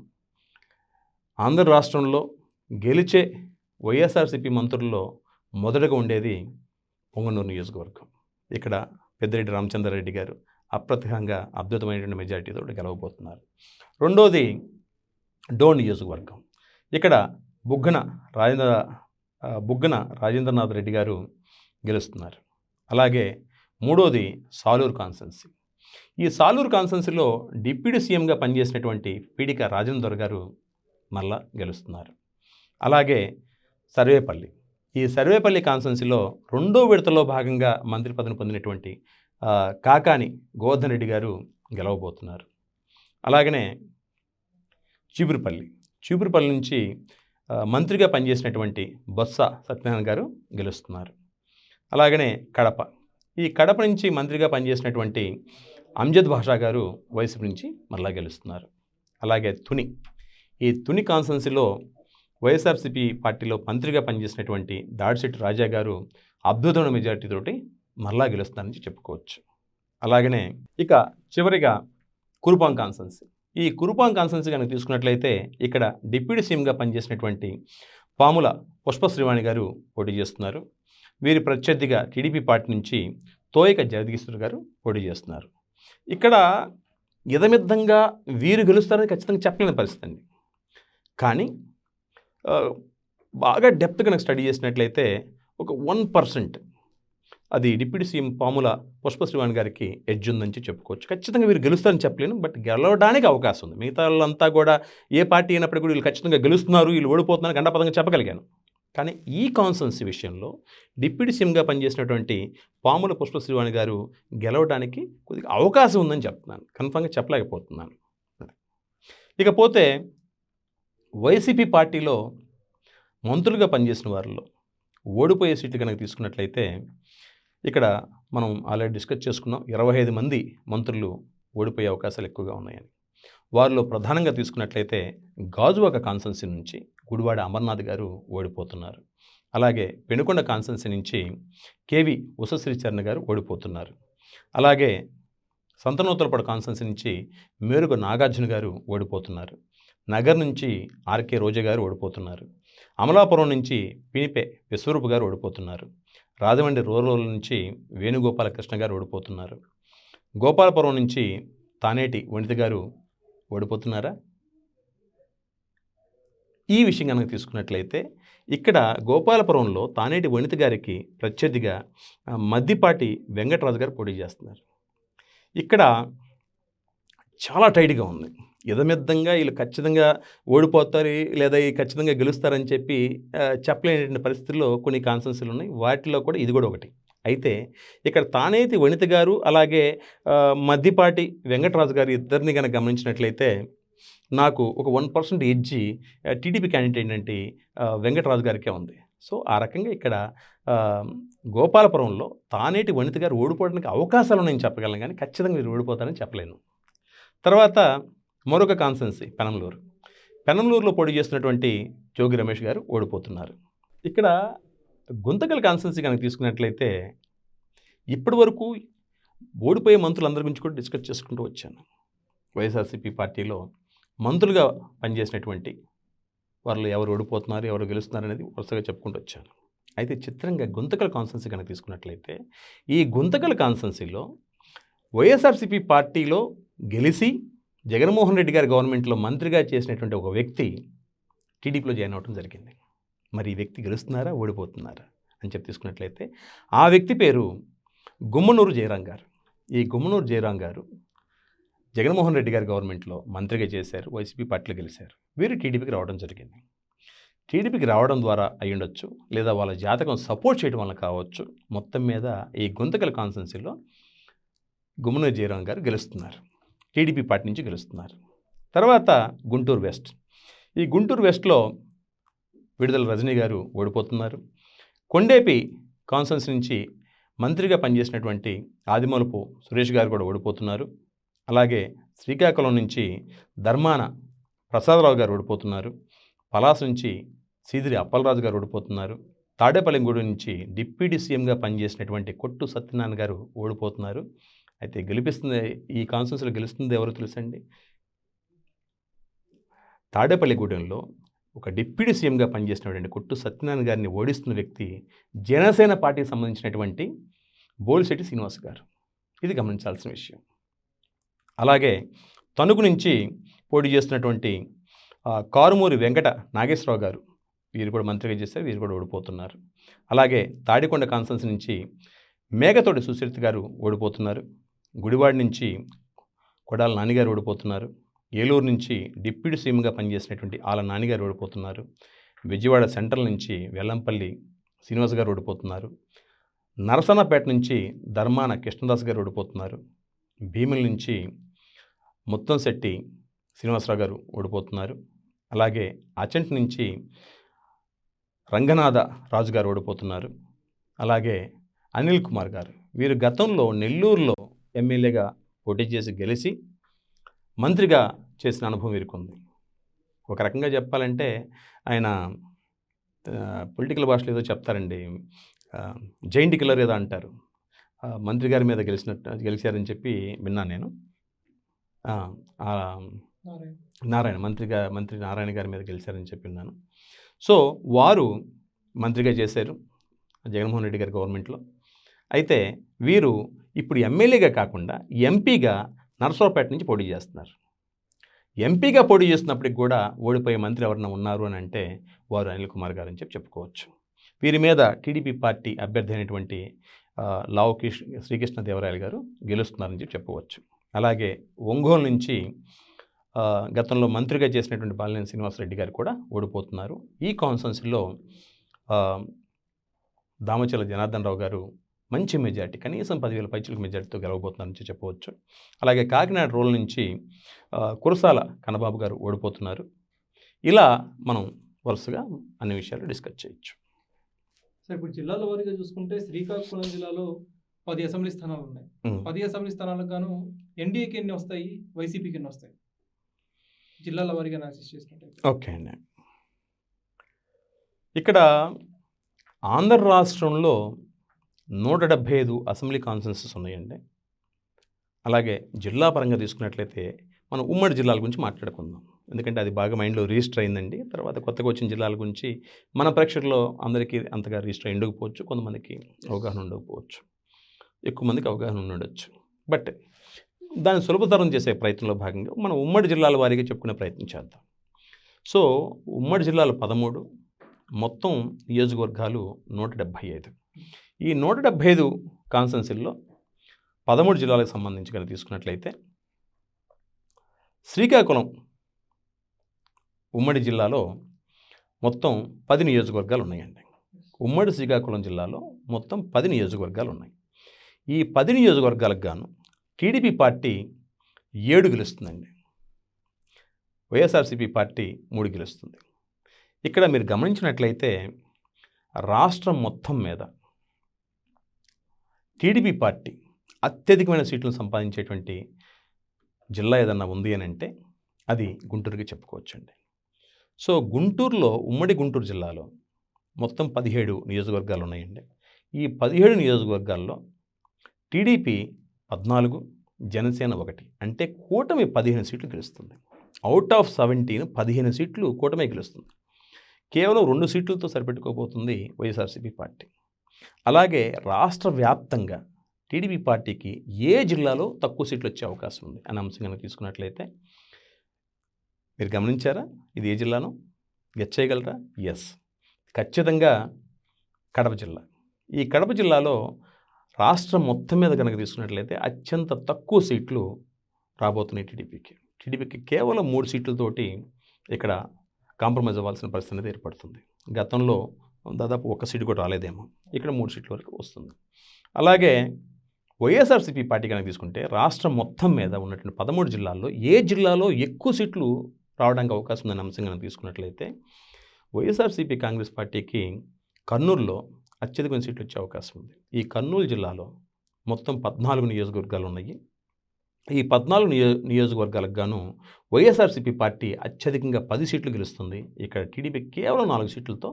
ఆంధ్ర రాష్ట్రంలో గెలిచే వైఎస్ఆర్సీపీ మంత్రుల్లో మొదటగా ఉండేది పొంగనూరు నియోజకవర్గం. ఇక్కడ పెద్దిరెడ్డి రామచంద్రారెడ్డి గారు అప్రతిహంగా అద్భుతమైనటువంటి మెజారిటీతో గెలవబోతున్నారు. రెండోది డోన్ నియోజకవర్గం. ఇక్కడ బుగ్గన రాజేంద్రనాథ్ రెడ్డి గారు గెలుస్తున్నారు. అలాగే మూడోది సాలూరు కాన్స్టెన్సీ. ఈ సాలూరు కాన్స్టెన్సీలో డిప్యూటీ సీఎంగా పనిచేసినటువంటి పీడిక రాజేందర్ గారు మళ్ళా గెలుస్తున్నారు. అలాగే సర్వేపల్లి. ఈ సర్వేపల్లి కాన్స్టెన్సీలో రెండో విడతలో భాగంగా మంత్రి పదవిని పొందినటువంటి కాకాని గోవర్ధన్ రెడ్డి గారు గెలవబోతున్నారు. అలాగనే చీపురుపల్లి నుంచి మంత్రిగా పనిచేసినటువంటి బొత్స సత్యనారాయణ గారు గెలుస్తున్నారు. అలాగనే ఈ కడప నుంచి మంత్రిగా పనిచేసినటువంటి అంజద్ భాషా గారు వైసీపీ నుంచి మళ్ళా గెలుస్తున్నారు. అలాగే ఈ తుని కాన్స్టెన్సీలో వైఎస్ఆర్సీపీ పార్టీలో మంత్రిగా పనిచేసినటువంటి దాడిశెట్టి రాజా గారు అద్భుతమైన మెజారిటీతోటి మళ్ళా గెలుస్తారని చెప్పుకోవచ్చు. అలాగనే ఇక చివరిగా కురుపాం కాన్స్టెన్సీ. ఈ కురుపాం కాన్స్టెన్సీ కనుక తీసుకున్నట్లయితే ఇక్కడ డిప్యూటీ సీఎంగా పనిచేసినటువంటి పాముల పుష్పశ్రీవాణి గారు పోటీ చేస్తున్నారు. వీరి ప్రత్యర్థిగా టీడీపీ పార్టీ నుంచి తోయక జగదీశ్వర్ గారు పోటీ చేస్తున్నారు. ఇక్కడ ఇదమిద్దంగా వీరు గెలుస్తారని ఖచ్చితంగా చెప్పలేని పరిస్థితి అండి. కానీ బాగా డెప్త్ కనుక స్టడీ చేసినట్లయితే ఒక 1% అది డిప్యూటీ సీఎం పాముల పుష్పశ్రీవాణి గారికి ఎడ్జ్ ఉందని చెప్పుకోవచ్చు. ఖచ్చితంగా వీరు గెలుస్తారని చెప్పలేను, బట్ గెలవడానికి అవకాశం ఉంది. మిగతా వాళ్ళంతా కూడా ఏ పార్టీ అయినప్పటికీ కూడా వీళ్ళు ఖచ్చితంగా గెలుస్తున్నారు, వీళ్ళు ఓడిపోతున్నారు గంటపదంగా చెప్పగలిగాను. కానీ ఈ కాన్స్టెన్సీ విషయంలో డిప్యూటీ సీఎంగా పనిచేసినటువంటి పాముల పుష్పశ్రీవాణి గారు గెలవడానికి కొద్దిగా అవకాశం ఉందని చెప్తున్నాను, కన్ఫర్మ్గా చెప్పలేకపోతున్నాను. ఇకపోతే వైసీపీ పార్టీలో మంత్రులుగా పనిచేసిన వారిలో ఓడిపోయే సీట్లు కనుక తీసుకున్నట్లయితే ఇక్కడ మనం ఆల్రెడీ డిస్కస్ చేసుకున్నాం, 25 మంది మంత్రులు ఓడిపోయే అవకాశాలు ఎక్కువగా ఉన్నాయని. వారిలో ప్రధానంగా తీసుకున్నట్లయితే గాజువాక కాన్స్టెన్సీ నుంచి గుడివాడ అమర్నాథ్ గారు ఓడిపోతున్నారు. అలాగే పెనుకొండ కాన్స్టెన్సీ నుంచి కేవి ఉషశ్రీచరణ్ గారు ఓడిపోతున్నారు. అలాగే సంతనూతలపాడు కాన్స్టెన్సీ నుంచి మేరుగ నాగార్జున గారు ఓడిపోతున్నారు. నగర్ నుంచి ఆర్కే రోజా గారు ఓడిపోతున్నారు. అమలాపురం నుంచి పినిపే విశ్వరూప్ గారు ఓడిపోతున్నారు. రాజమండ్రి రూరల్ నుంచి వేణుగోపాలకృష్ణ గారు ఓడిపోతున్నారు. గోపాలపురం నుంచి తానేటి వనిత గారు ఓడిపోతున్నారా? ఈ విషయం కనుక తీసుకున్నట్లయితే ఇక్కడ గోపాలపురంలో తానేటి వనిత గారికి ప్రత్యర్థిగా మద్దిపాటి వెంకటరాజు గారు పోటీ చేస్తున్నారు. ఇక్కడ చాలా టైట్గా ఉంది. ఇదమిద్దంగా వీళ్ళు ఖచ్చితంగా ఓడిపోతారు లేదా ఖచ్చితంగా గెలుస్తారని చెప్పి చెప్పలేనటువంటి పరిస్థితుల్లో కొన్ని కాన్స్టెన్సీలు ఉన్నాయి. వాటిలో కూడా ఇది కూడా ఒకటి. అయితే ఇక్కడ తానేటి వనిత గారు అలాగే మద్దిపాటి వెంకటరాజు గారు ఇద్దరిని కనుక గమనించినట్లయితే నాకు ఒక 1% ఎడ్జి టీడీపీ క్యాండిడేట్ ఏంటంటే వెంకటరాజు గారికే ఉంది. సో ఆ రకంగా ఇక్కడ గోపాలపురంలో తానేటి వనిత గారు ఓడిపోవడానికి అవకాశాలు ఉన్నాయని చెప్పగలను, కానీ ఖచ్చితంగా మీరు ఓడిపోతారని చెప్పలేను. తర్వాత మరొక కాన్స్టెన్సీ పెనంలూరులో పోటీ చేస్తున్నటువంటి జోగి రమేష్ గారు ఓడిపోతున్నారు. ఇక్కడ గుంతకల్ కాన్స్టెన్సీ కనుక తీసుకున్నట్లయితే ఇప్పటి వరకు ఓడిపోయే మంత్రులందరి గురించి కూడా డిస్కస్ చేసుకుంటూ వచ్చాను. వైఎస్ఆర్సీపీ పార్టీలో మంత్రులుగా పనిచేసినటువంటి వాళ్ళు ఎవరు ఓడిపోతున్నారు, ఎవరు గెలుస్తున్నారు అనేది వరుసగా చెప్పుకుంటూ వచ్చాను. అయితే చిత్రంగా గుంతకల్ కాన్స్టెన్సీ కనుక తీసుకున్నట్లయితే ఈ గుంతకల్ కాన్స్టెన్సీలో వైఎస్ఆర్సీపీ పార్టీలో గెలిచి జగన్మోహన్ రెడ్డి గారి గవర్నమెంట్లో మంత్రిగా చేసినటువంటి ఒక వ్యక్తి టీడీపీలో జాయిన్ అవ్వడం జరిగింది. మరి ఈ వ్యక్తి గెలుస్తున్నారా, ఓడిపోతున్నారా అని చెప్పి తీసుకున్నట్లయితే ఆ వ్యక్తి పేరు గుమ్మనూరు జయరాం గారు. ఈ గుమ్మనూరు జయరాం గారు జగన్మోహన్ రెడ్డి గారి గవర్నమెంట్లో మంత్రిగా చేశారు, వైసీపీ పార్టీలో గెలిచారు. వీరు టీడీపీకి రావడం జరిగింది. టీడీపీకి రావడం ద్వారా అయ్యుండొచ్చు, లేదా వాళ్ళ జాతకం సపోర్ట్ చేయడం వల్ల కావచ్చు, మొత్తం మీద ఈ గుంతకల్ కాన్స్టిట్యున్సీలో గుమ్మనూరు జయరాం గారు గెలుస్తున్నారు. టీడీపీ పార్టీ నుంచి గెలుస్తున్నారు. తర్వాత గుంటూరు వెస్ట్. ఈ గుంటూరు వెస్ట్లో విడుదల రజనీ గారు ఓడిపోతున్నారు. కొండేపి కాన్స్టిట్యున్సీ నుంచి మంత్రిగా పనిచేసినటువంటి ఆదిమూలపు సురేష్ గారు కూడా ఓడిపోతున్నారు. అలాగే శ్రీకాకుళం నుంచి ధర్మాన ప్రసాదరావు గారు ఓడిపోతున్నారు. పలాస నుంచి సీదిరి అప్పలరాజు గారు ఓడిపోతున్నారు. తాడేపల్లిగూడెం నుంచి డిప్యూటీ సీఎంగా పనిచేసినటువంటి కొట్టు సత్యనారాయణ గారు ఓడిపోతున్నారు. అయితే గెలిపిస్తుంది, ఈ కాన్స్టిట్యున్సీలో గెలుస్తుంది ఎవరు తెలుసండి? తాడేపల్లిగూడెంలో ఒక డిప్యూటీ సీఎంగా పనిచేసినటువంటి కొట్టు సత్యనారాయణ గారిని ఓడిస్తున్న వ్యక్తి జనసేన పార్టీకి సంబంధించినటువంటి బోలిశెట్టి శ్రీనివాస్ గారు. ఇది గమనించాల్సిన విషయం. అలాగే తణుకు నుంచి పోటీ చేస్తున్నటువంటి కారుమూరి వెంకట నాగేశ్వరరావు గారు, వీరు కూడా మంత్రిగా చేశారు, వీరు కూడా ఓడిపోతున్నారు. అలాగే తాడికొండ కాన్స్టిట్యున్సీ నుంచి మేఘతోటి సుచరిత గారు ఓడిపోతున్నారు. గుడివాడ నుంచి కొడాల నానిగారు ఓడిపోతున్నారు. ఏలూరు నుంచి డిప్యూటీ సీఎంగా పనిచేసినటువంటి ఆల నానిగారు ఓడిపోతున్నారు. విజయవాడ సెంట్రల్ నుంచి వెల్లంపల్లి శ్రీనివాస్ గారు ఓడిపోతున్నారు. నరసన్నపేట నుంచి ధర్మాన కృష్ణదాస్ గారు ఓడిపోతున్నారు. భీముల నుంచి ముత్తంశెట్టి శ్రీనివాసరావు గారు ఓడిపోతున్నారు. అలాగే అచంట్ నుంచి రంగనాథ రాజు గారు ఓడిపోతున్నారు. అలాగే అనిల్ కుమార్ గారు, వీరు గతంలో నెల్లూరులో ఎమ్మెల్యేగా పోటీ చేసి గెలిచి మంత్రిగా చేసిన అనుభవం వీరికి ఉంది. ఒక రకంగా చెప్పాలంటే ఆయన పొలిటికల్ భాషలో ఏదో చెప్తారండి, జైంట్ కిల్లర్ ఏదో అంటారు. మంత్రి గారి మీద గెలిచారని చెప్పి విన్నాను నేను. మంత్రి నారాయణ గారి మీద గెలిచారని చెప్పి విన్నాను. సో వారు మంత్రిగా చేశారు జగన్మోహన్ రెడ్డి గారి గవర్నమెంట్లో. అయితే వీరు ఇప్పుడు ఎమ్మెల్యేగా కాకుండా ఎంపీగా నరసరావుపేట నుంచి పోటీ చేస్తున్నారు. ఎంపీగా పోటీ చేస్తున్నప్పటికి కూడా ఓడిపోయే మంత్రి ఎవరైనా ఉన్నారు అని అంటే వారు అనిల్ కుమార్ గారు అని చెప్పి చెప్పుకోవచ్చు. వీరి మీద టీడీపీ పార్టీ అభ్యర్థి అయినటువంటి లావు శ్రీకృష్ణదేవరాయలు గారు గెలుస్తున్నారని చెప్పి చెప్పవచ్చు. అలాగే ఒంగోలు నుంచి గతంలో మంత్రిగా చేసినటువంటి బాలినేని శ్రీనివాసరెడ్డి గారు కూడా ఓడిపోతున్నారు. ఈ కాన్స్టిట్యున్సీలో దామచల జనార్దన్ రావు గారు మంచి మెజార్టీ, కనీసం 10,000 పైచిలకు మెజార్టీతో గెలవబోతున్నారని చెప్పవచ్చు. అలాగే కాకినాడ రూరల్ నుంచి కురసాల కన్నబాబు గారు ఓడిపోతున్నారు. ఇలా మనం వరుసగా అన్ని విషయాలు డిస్కస్ చేయొచ్చు. సో ఇప్పుడు జిల్లాల వారీగా చూసుకుంటే శ్రీకాకుళం జిల్లాలో 10 అసెంబ్లీ స్థానాలు ఉన్నాయి. 10 అసెంబ్లీ స్థానాలకు గాను ఎన్డీఏకి ఎన్ని వస్తాయి, వైసీపీకి ఎన్ని వస్తాయి? జిల్లాల వారీగా అనాలిసిస్ చేసుకుంటే ఓకే అండి. ఇక్కడ ఆంధ్ర రాష్ట్రంలో 175 అసెంబ్లీ కాన్స్టిట్యున్సీస్ ఉన్నాయండి. అలాగే జిల్లా పరంగా తీసుకున్నట్లయితే మనం ఉమ్మడి జిల్లాల గురించి మాట్లాడుకుందాం, ఎందుకంటే అది బాగా మైండ్లో రిజిస్టర్ అయిందండి. తర్వాత కొత్తగా వచ్చిన జిల్లాల గురించి మన ప్రేక్షకుల్లో అందరికీ అంతగా రిజిస్టర్ ఉండకపోవచ్చు, కొంతమందికి అవగాహన ఉండకపోవచ్చు, ఎక్కువ మందికి అవగాహన ఉండొచ్చు. బట్ దాన్ని సులభతరం చేసే ప్రయత్నంలో భాగంగా మనం ఉమ్మడి జిల్లాల వారీగా చెప్పుకునే ప్రయత్నం చేద్దాం. సో ఉమ్మడి జిల్లాలు 13, మొత్తం నియోజకవర్గాలు 175. ఈ 175 కాన్స్టిట్యున్సీల్లో 13 జిల్లాలకు సంబంధించి కనుక తీసుకున్నట్లయితే శ్రీకాకుళం ఉమ్మడి జిల్లాలో మొత్తం 10 నియోజకవర్గాలు ఉన్నాయండి. ఉమ్మడి శ్రీకాకుళం జిల్లాలో మొత్తం 10 నియోజకవర్గాలు ఉన్నాయి. ఈ 10 నియోజకవర్గాలకు గాను టీడీపీ పార్టీ 7 గెలుస్తుందండి. వైఎస్ఆర్సీపీ పార్టీ 3 గెలుస్తుంది. ఇక్కడ మీరు గమనించినట్లయితే రాష్ట్రం మొత్తం మీద టీడీపీ పార్టీ అత్యధికమైన సీట్లను సంపాదించేటువంటి జిల్లా ఏదన్నా ఉంది అని అంటే అది గుంటూరుకి చెప్పుకోవచ్చండి. సో గుంటూరులో, ఉమ్మడి గుంటూరు జిల్లాలో మొత్తం 17 నియోజకవర్గాలు ఉన్నాయండి. ఈ 17 నియోజకవర్గాల్లో టీడీపీ 14, జనసేన 1, అంటే కూటమి 15 సీట్లు గెలుస్తుంది. అవుట్ ఆఫ్ 17 15 సీట్లు కూటమి గెలుస్తుంది. కేవలం 2 సీట్లతో సరిపెట్టుకోబోతుంది వైఎస్ఆర్సీపీ పార్టీ. అలాగే రాష్ట్ర వ్యాప్తంగా టీడీపీ పార్టీకి ఏ జిల్లాలో తక్కువ సీట్లు వచ్చే అవకాశం ఉంది అనే అంశం కనుక తీసుకున్నట్లయితే మీరు గమనించారా? ఇది ఏ జిల్లానో గెస్ చేయగలరా? ఎస్, ఖచ్చితంగా కడప జిల్లా. ఈ కడప జిల్లాలో రాష్ట్రం మొత్తం మీద కనుక తీసుకున్నట్లయితే అత్యంత తక్కువ సీట్లు రాబోతున్నాయి టీడీపీకి కేవలం 3 సీట్లతోటి ఇక్కడ కాంప్రమైజ్ అవ్వాల్సిన పరిస్థితి అనేది ఏర్పడుతుంది. గతంలో దాదాపు 1 సీటు కూడా రాలేదేమో, ఇక్కడ 3 సీట్ల వరకు వస్తుంది. అలాగే వైఎస్ఆర్సీపీ పార్టీ కనుక తీసుకుంటే రాష్ట్రం మొత్తం మీద ఉన్నటువంటి 13 జిల్లాల్లో ఏ జిల్లాలో ఎక్కువ సీట్లు రావడానికి అవకాశం ఉందనే అంశం కనుక తీసుకున్నట్లయితే వైఎస్ఆర్సీపీ కాంగ్రెస్ పార్టీకి కర్నూలులో అత్యధికమైన సీట్లు వచ్చే అవకాశం ఉంది. ఈ కర్నూలు జిల్లాలో మొత్తం 14 నియోజకవర్గాలు ఉన్నాయి. ఈ 14 నియోజకవర్గాలకు గాను వైఎస్ఆర్సీపీ పార్టీ అత్యధికంగా 10 సీట్లు గెలుస్తుంది. ఇక్కడ టీడీపీ కేవలం 4 సీట్లతో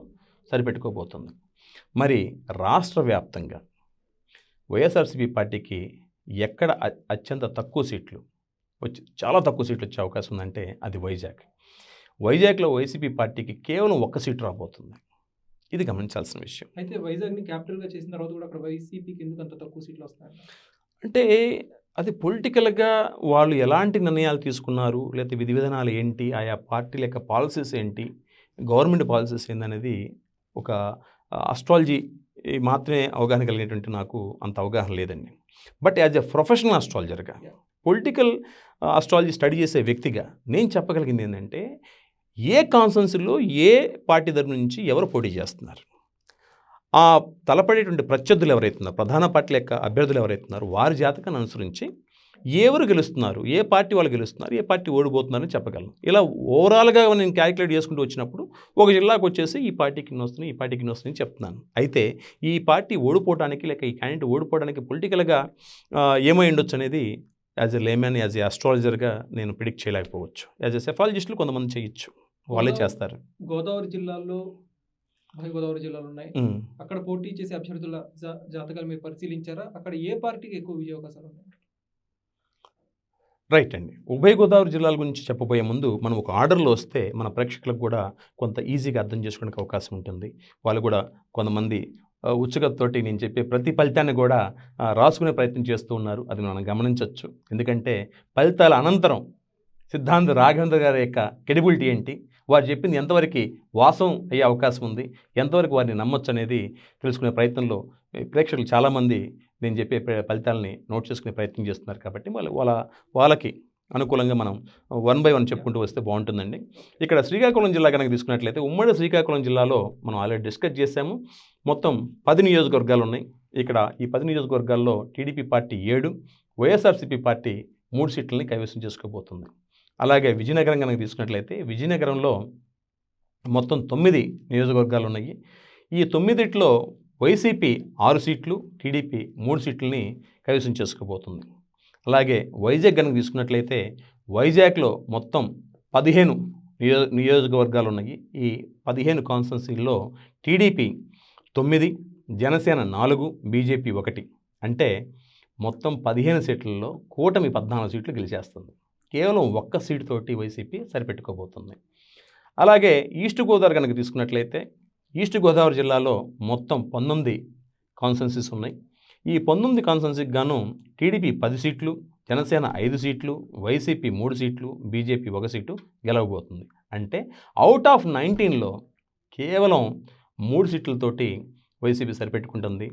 సరిపెట్టుకోబోతుంది. మరి రాష్ట్ర వ్యాప్తంగా వైఎస్ఆర్సీపీ పార్టీకి ఎక్కడ అత్యంత తక్కువ సీట్లు చాలా తక్కువ సీట్లు వచ్చే అవకాశం ఉందంటే అది వైజాగ్లో వైసీపీ పార్టీకి కేవలం 1 సీటు రాబోతుంది. ఇది గమనించాల్సిన విషయం. అయితే వైజాగ్ని క్యాపిటల్గా చేసిన తర్వాత కూడా అక్కడ వైసీపీకి ఎందుకు అంత తక్కువ సీట్లు వస్తాయి? అంటే అది పొలిటికల్గా వాళ్ళు ఎలాంటి నిర్ణయాలు తీసుకున్నారు, లేకపోతే విధి విధానాలు ఏంటి, ఆయా పార్టీల యొక్క పాలసీస్ ఏంటి, గవర్నమెంట్ పాలసీస్ ఏందనేది ఒక అస్ట్రాలజీ మాత్రమే అవగాహన కలిగినటువంటి నాకు అంత అవగాహన లేదండి. బట్ యాజ్ ఎ ప్రొఫెషనల్ అస్ట్రాలజర్గా, పొలిటికల్ అస్ట్రాలజీ స్టడీ చేసే వ్యక్తిగా నేను చెప్పగలిగింది ఏంటంటే ఏ కాన్సెన్స్లో ఏ పార్టీ తరపు నుంచి ఎవరు పోటీ చేస్తున్నారు, ఆ తలపడేటువంటి ప్రత్యర్థులు ఎవరైతున్నారో, ప్రధాన పార్టీల యొక్క అభ్యర్థులు ఎవరైతున్నారో వారి జాతకాన్ని అనుసరించి ఎవరు గెలుస్తున్నారు, ఏ పార్టీ వాళ్ళు గెలుస్తున్నారు, ఏ పార్టీ ఓడిపోతున్నారని చెప్పగలను. ఇలా ఓవరాల్గా నేను క్యాలిక్యులేట్ చేసుకుంటూ వచ్చినప్పుడు ఒక జిల్లాకు వచ్చేసి ఈ పార్టీకి ఇన్ని వస్తున్నాయి, ఈ పార్టీకి ఇన్ని వస్తున్నాయి చెప్తున్నాను. అయితే ఈ పార్టీ ఓడిపోవడానికి లేక ఈ క్యాండిడేట్ ఓడిపోవడానికి పొలిటికల్గా ఏమై ఉండొచ్చు అనేది as a layman, as a అస్ట్రాలజర్గా నేను ప్రిడిక్ట్ చేయలేకపోవచ్చు. యాజ్ ఎ సెఫాలజిస్టులు కొంతమంది చేయొచ్చు, వాళ్ళే చేస్తారు. గోదావరి జిల్లాలో ఉన్నాయి. అక్కడ పోటీ చేసే అభ్యర్థుల జాతకాలు మీరు పరిశీలించారా? అక్కడ ఏ పార్టీకి ఎక్కువ విజయ అవకాశాలు ఉన్నాయి? రైట్ అండి. ఉభయ గోదావరి జిల్లాల గురించి చెప్పబోయే ముందు మనం ఒక ఆర్డర్లో వస్తే మన ప్రేక్షకులకు కూడా కొంత ఈజీగా అర్థం చేసుకోవడానికి అవకాశం ఉంటుంది. వాళ్ళు కూడా కొంతమంది ఉత్సుకతతోటి నేను చెప్పే ప్రతి ఫలితాన్ని కూడా రాసుకునే ప్రయత్నం చేస్తూ ఉన్నారు. అది మనం గమనించవచ్చు. ఎందుకంటే ఫలితాల అనంతరం సిద్ధాంత రాఘవేంద్ర గారి యొక్క క్రెడిబిలిటీ ఏంటి, వారు చెప్పింది ఎంతవరకు వాస్తవం అయ్యే అవకాశం ఉంది, ఎంతవరకు వారిని నమ్మొచ్చు అనేది తెలుసుకునే ప్రయత్నంలో ప్రేక్షకులు చాలామంది నేను చెప్పే ఫలితాలని నోట్ చేసుకునే ప్రయత్నం చేస్తున్నారు. కాబట్టి వాళ్ళకి అనుకూలంగా మనం 1 by 1 చెప్పుకుంటూ వస్తే బాగుంటుందండి. ఇక్కడ శ్రీకాకుళం జిల్లా కనుక తీసుకున్నట్లయితే ఉమ్మడి శ్రీకాకుళం జిల్లాలో మనం ఆల్రెడీ డిస్కస్ చేసాము. మొత్తం 10 నియోజకవర్గాలు ఉన్నాయి. ఇక్కడ ఈ 10 నియోజకవర్గాల్లో టీడీపీ పార్టీ 7, వైఎస్ఆర్సీపీ పార్టీ 3 సీట్లని కైవసం చేసుకోబోతుంది. అలాగే విజయనగరం కనుక తీసుకున్నట్లయితే విజయనగరంలో మొత్తం 9 నియోజకవర్గాలు ఉన్నాయి. ఈ 9లో వైసీపీ 6 సీట్లు, టీడీపీ 3 సీట్లని కైవసం చేసుకోబోతుంది. అలాగే వైజాగ్ కనుక తీసుకున్నట్లయితే వైజాగ్లో మొత్తం 15 నియోజకవర్గాలు ఉన్నాయి. ఈ 15 కాన్స్టిట్యున్సీల్లో టీడీపీ 9, జనసేన 4, బీజేపీ 1, అంటే మొత్తం 15 సీట్లలో కూటమి 14 సీట్లు గెలిచేస్తుంది. కేవలం 1 సీటుతోటి వైసీపీ సరిపెట్టుకోబోతుంది. అలాగే ఈస్ట్ గోదావరి కనుక తీసుకున్నట్లయితే ఈస్ట్ గోదావరి జిల్లాలో మొత్తం 19 కాన్స్టిట్యున్సీస్ ఉన్నాయి. ఈ 19 కాన్స్టిట్యున్సీకి గాను టీడీపీ 10 సీట్లు, జనసేన 5 సీట్లు, వైసీపీ 3 సీట్లు, బీజేపీ 1 సీటు గెలవబోతుంది. అంటే అవుట్ ఆఫ్ 19లో కేవలం 3 సీట్లతోటి వైసీపీ సరిపెట్టుకుంటుంది.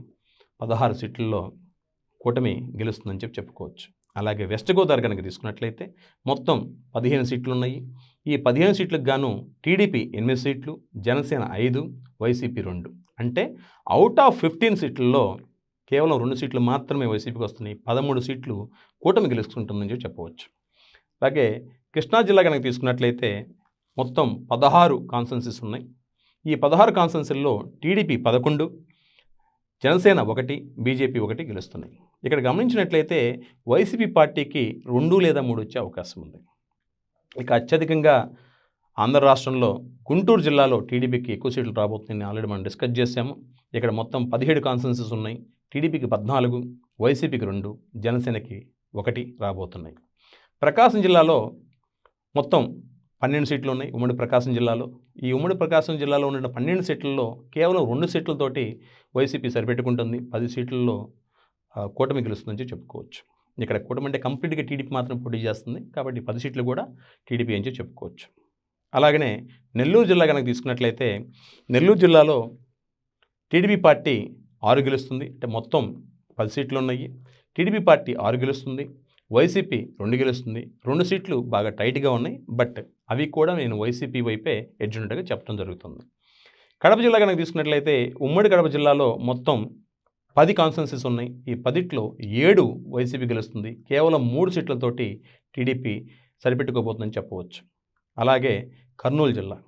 16 సీట్లలో కూటమి గెలుస్తుందని చెప్పుకోవచ్చు. అలాగే వెస్ట్ గోదావరి కనుక తీసుకున్నట్లయితే మొత్తం 15 సీట్లు ఉన్నాయి. ఈ 15 సీట్లకు గాను టీడీపీ 8 సీట్లు, జనసేన 5, వైసీపీ 2, అంటే అవుట్ ఆఫ్ 15 సీట్లలో కేవలం 2 సీట్లు మాత్రమే వైసీపీకి వస్తున్నాయి. 13 సీట్లు కూటమి గెలుచుకుంటుందని చెప్పవచ్చు. అలాగే కృష్ణా జిల్లా కనుక తీసుకున్నట్లయితే మొత్తం 16 కాన్స్టిట్యున్సీస్ ఉన్నాయి. ఈ 16 కాన్స్టిట్యున్సీల్లో టీడీపీ 11, జనసేన 1, బీజేపీ 1 గెలుస్తున్నాయి. ఇక్కడ గమనించినట్లయితే వైసీపీ పార్టీకి 2 లేదా 3 వచ్చే అవకాశం ఉంది. ఇక అత్యధికంగా ఆంధ్ర రాష్ట్రంలో గుంటూరు జిల్లాలో టీడీపీకి ఎక్కువ సీట్లు రాబోతున్నాయని ఆల్రెడీ మనం డిస్కస్ చేసాము. ఇక్కడ మొత్తం 17 కాన్స్టిట్యున్సీస్ ఉన్నాయి. టీడీపీకి 14, వైసీపీకి 2, జనసేనకి 1 రాబోతున్నాయి. ప్రకాశం జిల్లాలో మొత్తం 12 సీట్లు ఉన్నాయి. ఉమ్మడి ప్రకాశం జిల్లాలో ఈ ఉమ్మడి ప్రకాశం జిల్లాలో ఉన్న 12 సీట్లలో కేవలం 2 సీట్లతోటి వైసీపీ సరిపెట్టుకుంటుంది. 10 సీట్లలో కూటమి గెలుస్తుందని చెప్పుకోవచ్చు. ఇక్కడ కూటమి అంటే కంప్లీట్గా టీడీపీ మాత్రం పోటీ చేస్తుంది కాబట్టి 10 సీట్లు కూడా టీడీపీ అని చెప్పుకోవచ్చు. అలాగనే నెల్లూరు జిల్లా కనుక తీసుకున్నట్లయితే నెల్లూరు జిల్లాలో టీడీపీ పార్టీ 6 గెలుస్తుంది. అంటే మొత్తం 10 సీట్లు ఉన్నాయి. టీడీపీ పార్టీ 6 గెలుస్తుంది. వైసీపీ 2 గెలుస్తుంది. 2 సీట్లు బాగా టైట్గా ఉన్నాయి. బట్ అవి కూడా నేను వైసీపీ వైపే ఎడ్జ్ ఉన్నట్టుగా చెప్పడం జరుగుతుంది. కడప జిల్లా కనుక తీసుకున్నట్లయితే ఉమ్మడి కడప జిల్లాలో మొత్తం 10 కాన్స్టిట్యున్సీస్ ఉన్నాయి. ఈ 10లో 7 వైసీపీ గెలుస్తుంది. కేవలం 3 సీట్లతోటి టీడీపీ సరిపెట్టుకోబోతుందని చెప్పవచ్చు. అలాగే కర్నూలు జిల్లా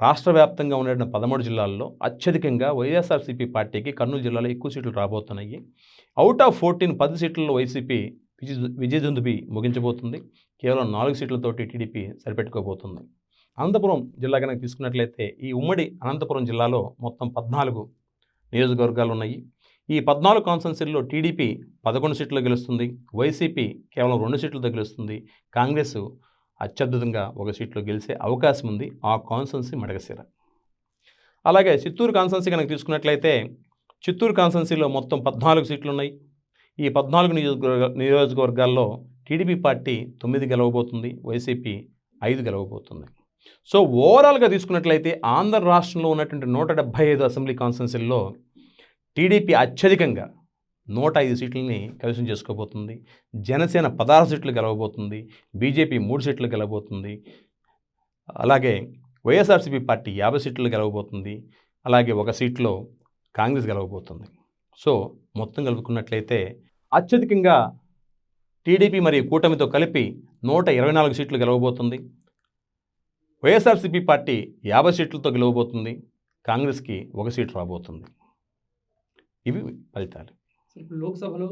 రాష్ట్ర వ్యాప్తంగా ఉన్న 13 జిల్లాల్లో అత్యధికంగా వైఎస్ఆర్సీపీ పార్టీకి కర్నూలు జిల్లాలో ఎక్కువ సీట్లు రాబోతున్నాయి. అవుట్ ఆఫ్ 14 10 సీట్లలో వైసీపీ విజయదుందుబి ముగించబోతుంది. కేవలం 4 సీట్లతోటి టీడీపీ సరిపెట్టుకోబోతుంది. అనంతపురం జిల్లా కనుక తీసుకున్నట్లయితే ఈ ఉమ్మడి అనంతపురం జిల్లాలో మొత్తం 14 నియోజకవర్గాలు ఉన్నాయి. ఈ 14 కాన్స్టిట్యున్సీల్లో టీడీపీ 11 సీట్లు గెలుస్తుంది. వైసీపీ కేవలం 2 సీట్లతో గెలుస్తుంది. కాంగ్రెస్ అత్యద్భుతంగా 1 సీట్లో గెలిచే అవకాశం ఉంది. ఆ కాన్స్టిట్యున్సీ మడగసిర. అలాగే చిత్తూరు కాన్స్టిట్యున్సీ కనుక తీసుకున్నట్లయితే చిత్తూరు కాన్స్టిట్యున్సీలో మొత్తం 14 సీట్లు ఉన్నాయి. ఈ 14 నియోజకవర్గాల్లో టీడీపీ పార్టీ 9 గెలవబోతుంది. వైసీపీ 5 గెలవబోతుంది. సో ఓవరాల్గా తీసుకున్నట్లయితే ఆంధ్ర రాష్ట్రంలో ఉన్నటువంటి 175 అసెంబ్లీ కాన్స్టిట్యున్సీల్లో టీడీపీ అత్యధికంగా 105 సీట్లని కైవసం చేసుకోబోతుంది. జనసేన 16 సీట్లు గెలవబోతుంది. బీజేపీ 3 సీట్లు గెలవబోతుంది. అలాగే వైఎస్ఆర్సీపీ పార్టీ 50 సీట్లు గెలవబోతుంది. అలాగే 1 సీట్లో కాంగ్రెస్ గెలవబోతుంది. సో మొత్తం కలుపుకున్నట్లయితే అత్యధికంగా టీడీపీ మరియు కూటమితో కలిపి 124 సీట్లు గెలవబోతుంది. వైఎస్ఆర్సీపీ పార్టీ 50 సీట్లతో గెలవబోతుంది. కాంగ్రెస్కి 1 సీటు రాబోతుంది. ఇవి ఫలితాలు. ఇప్పుడు లోక్సభలో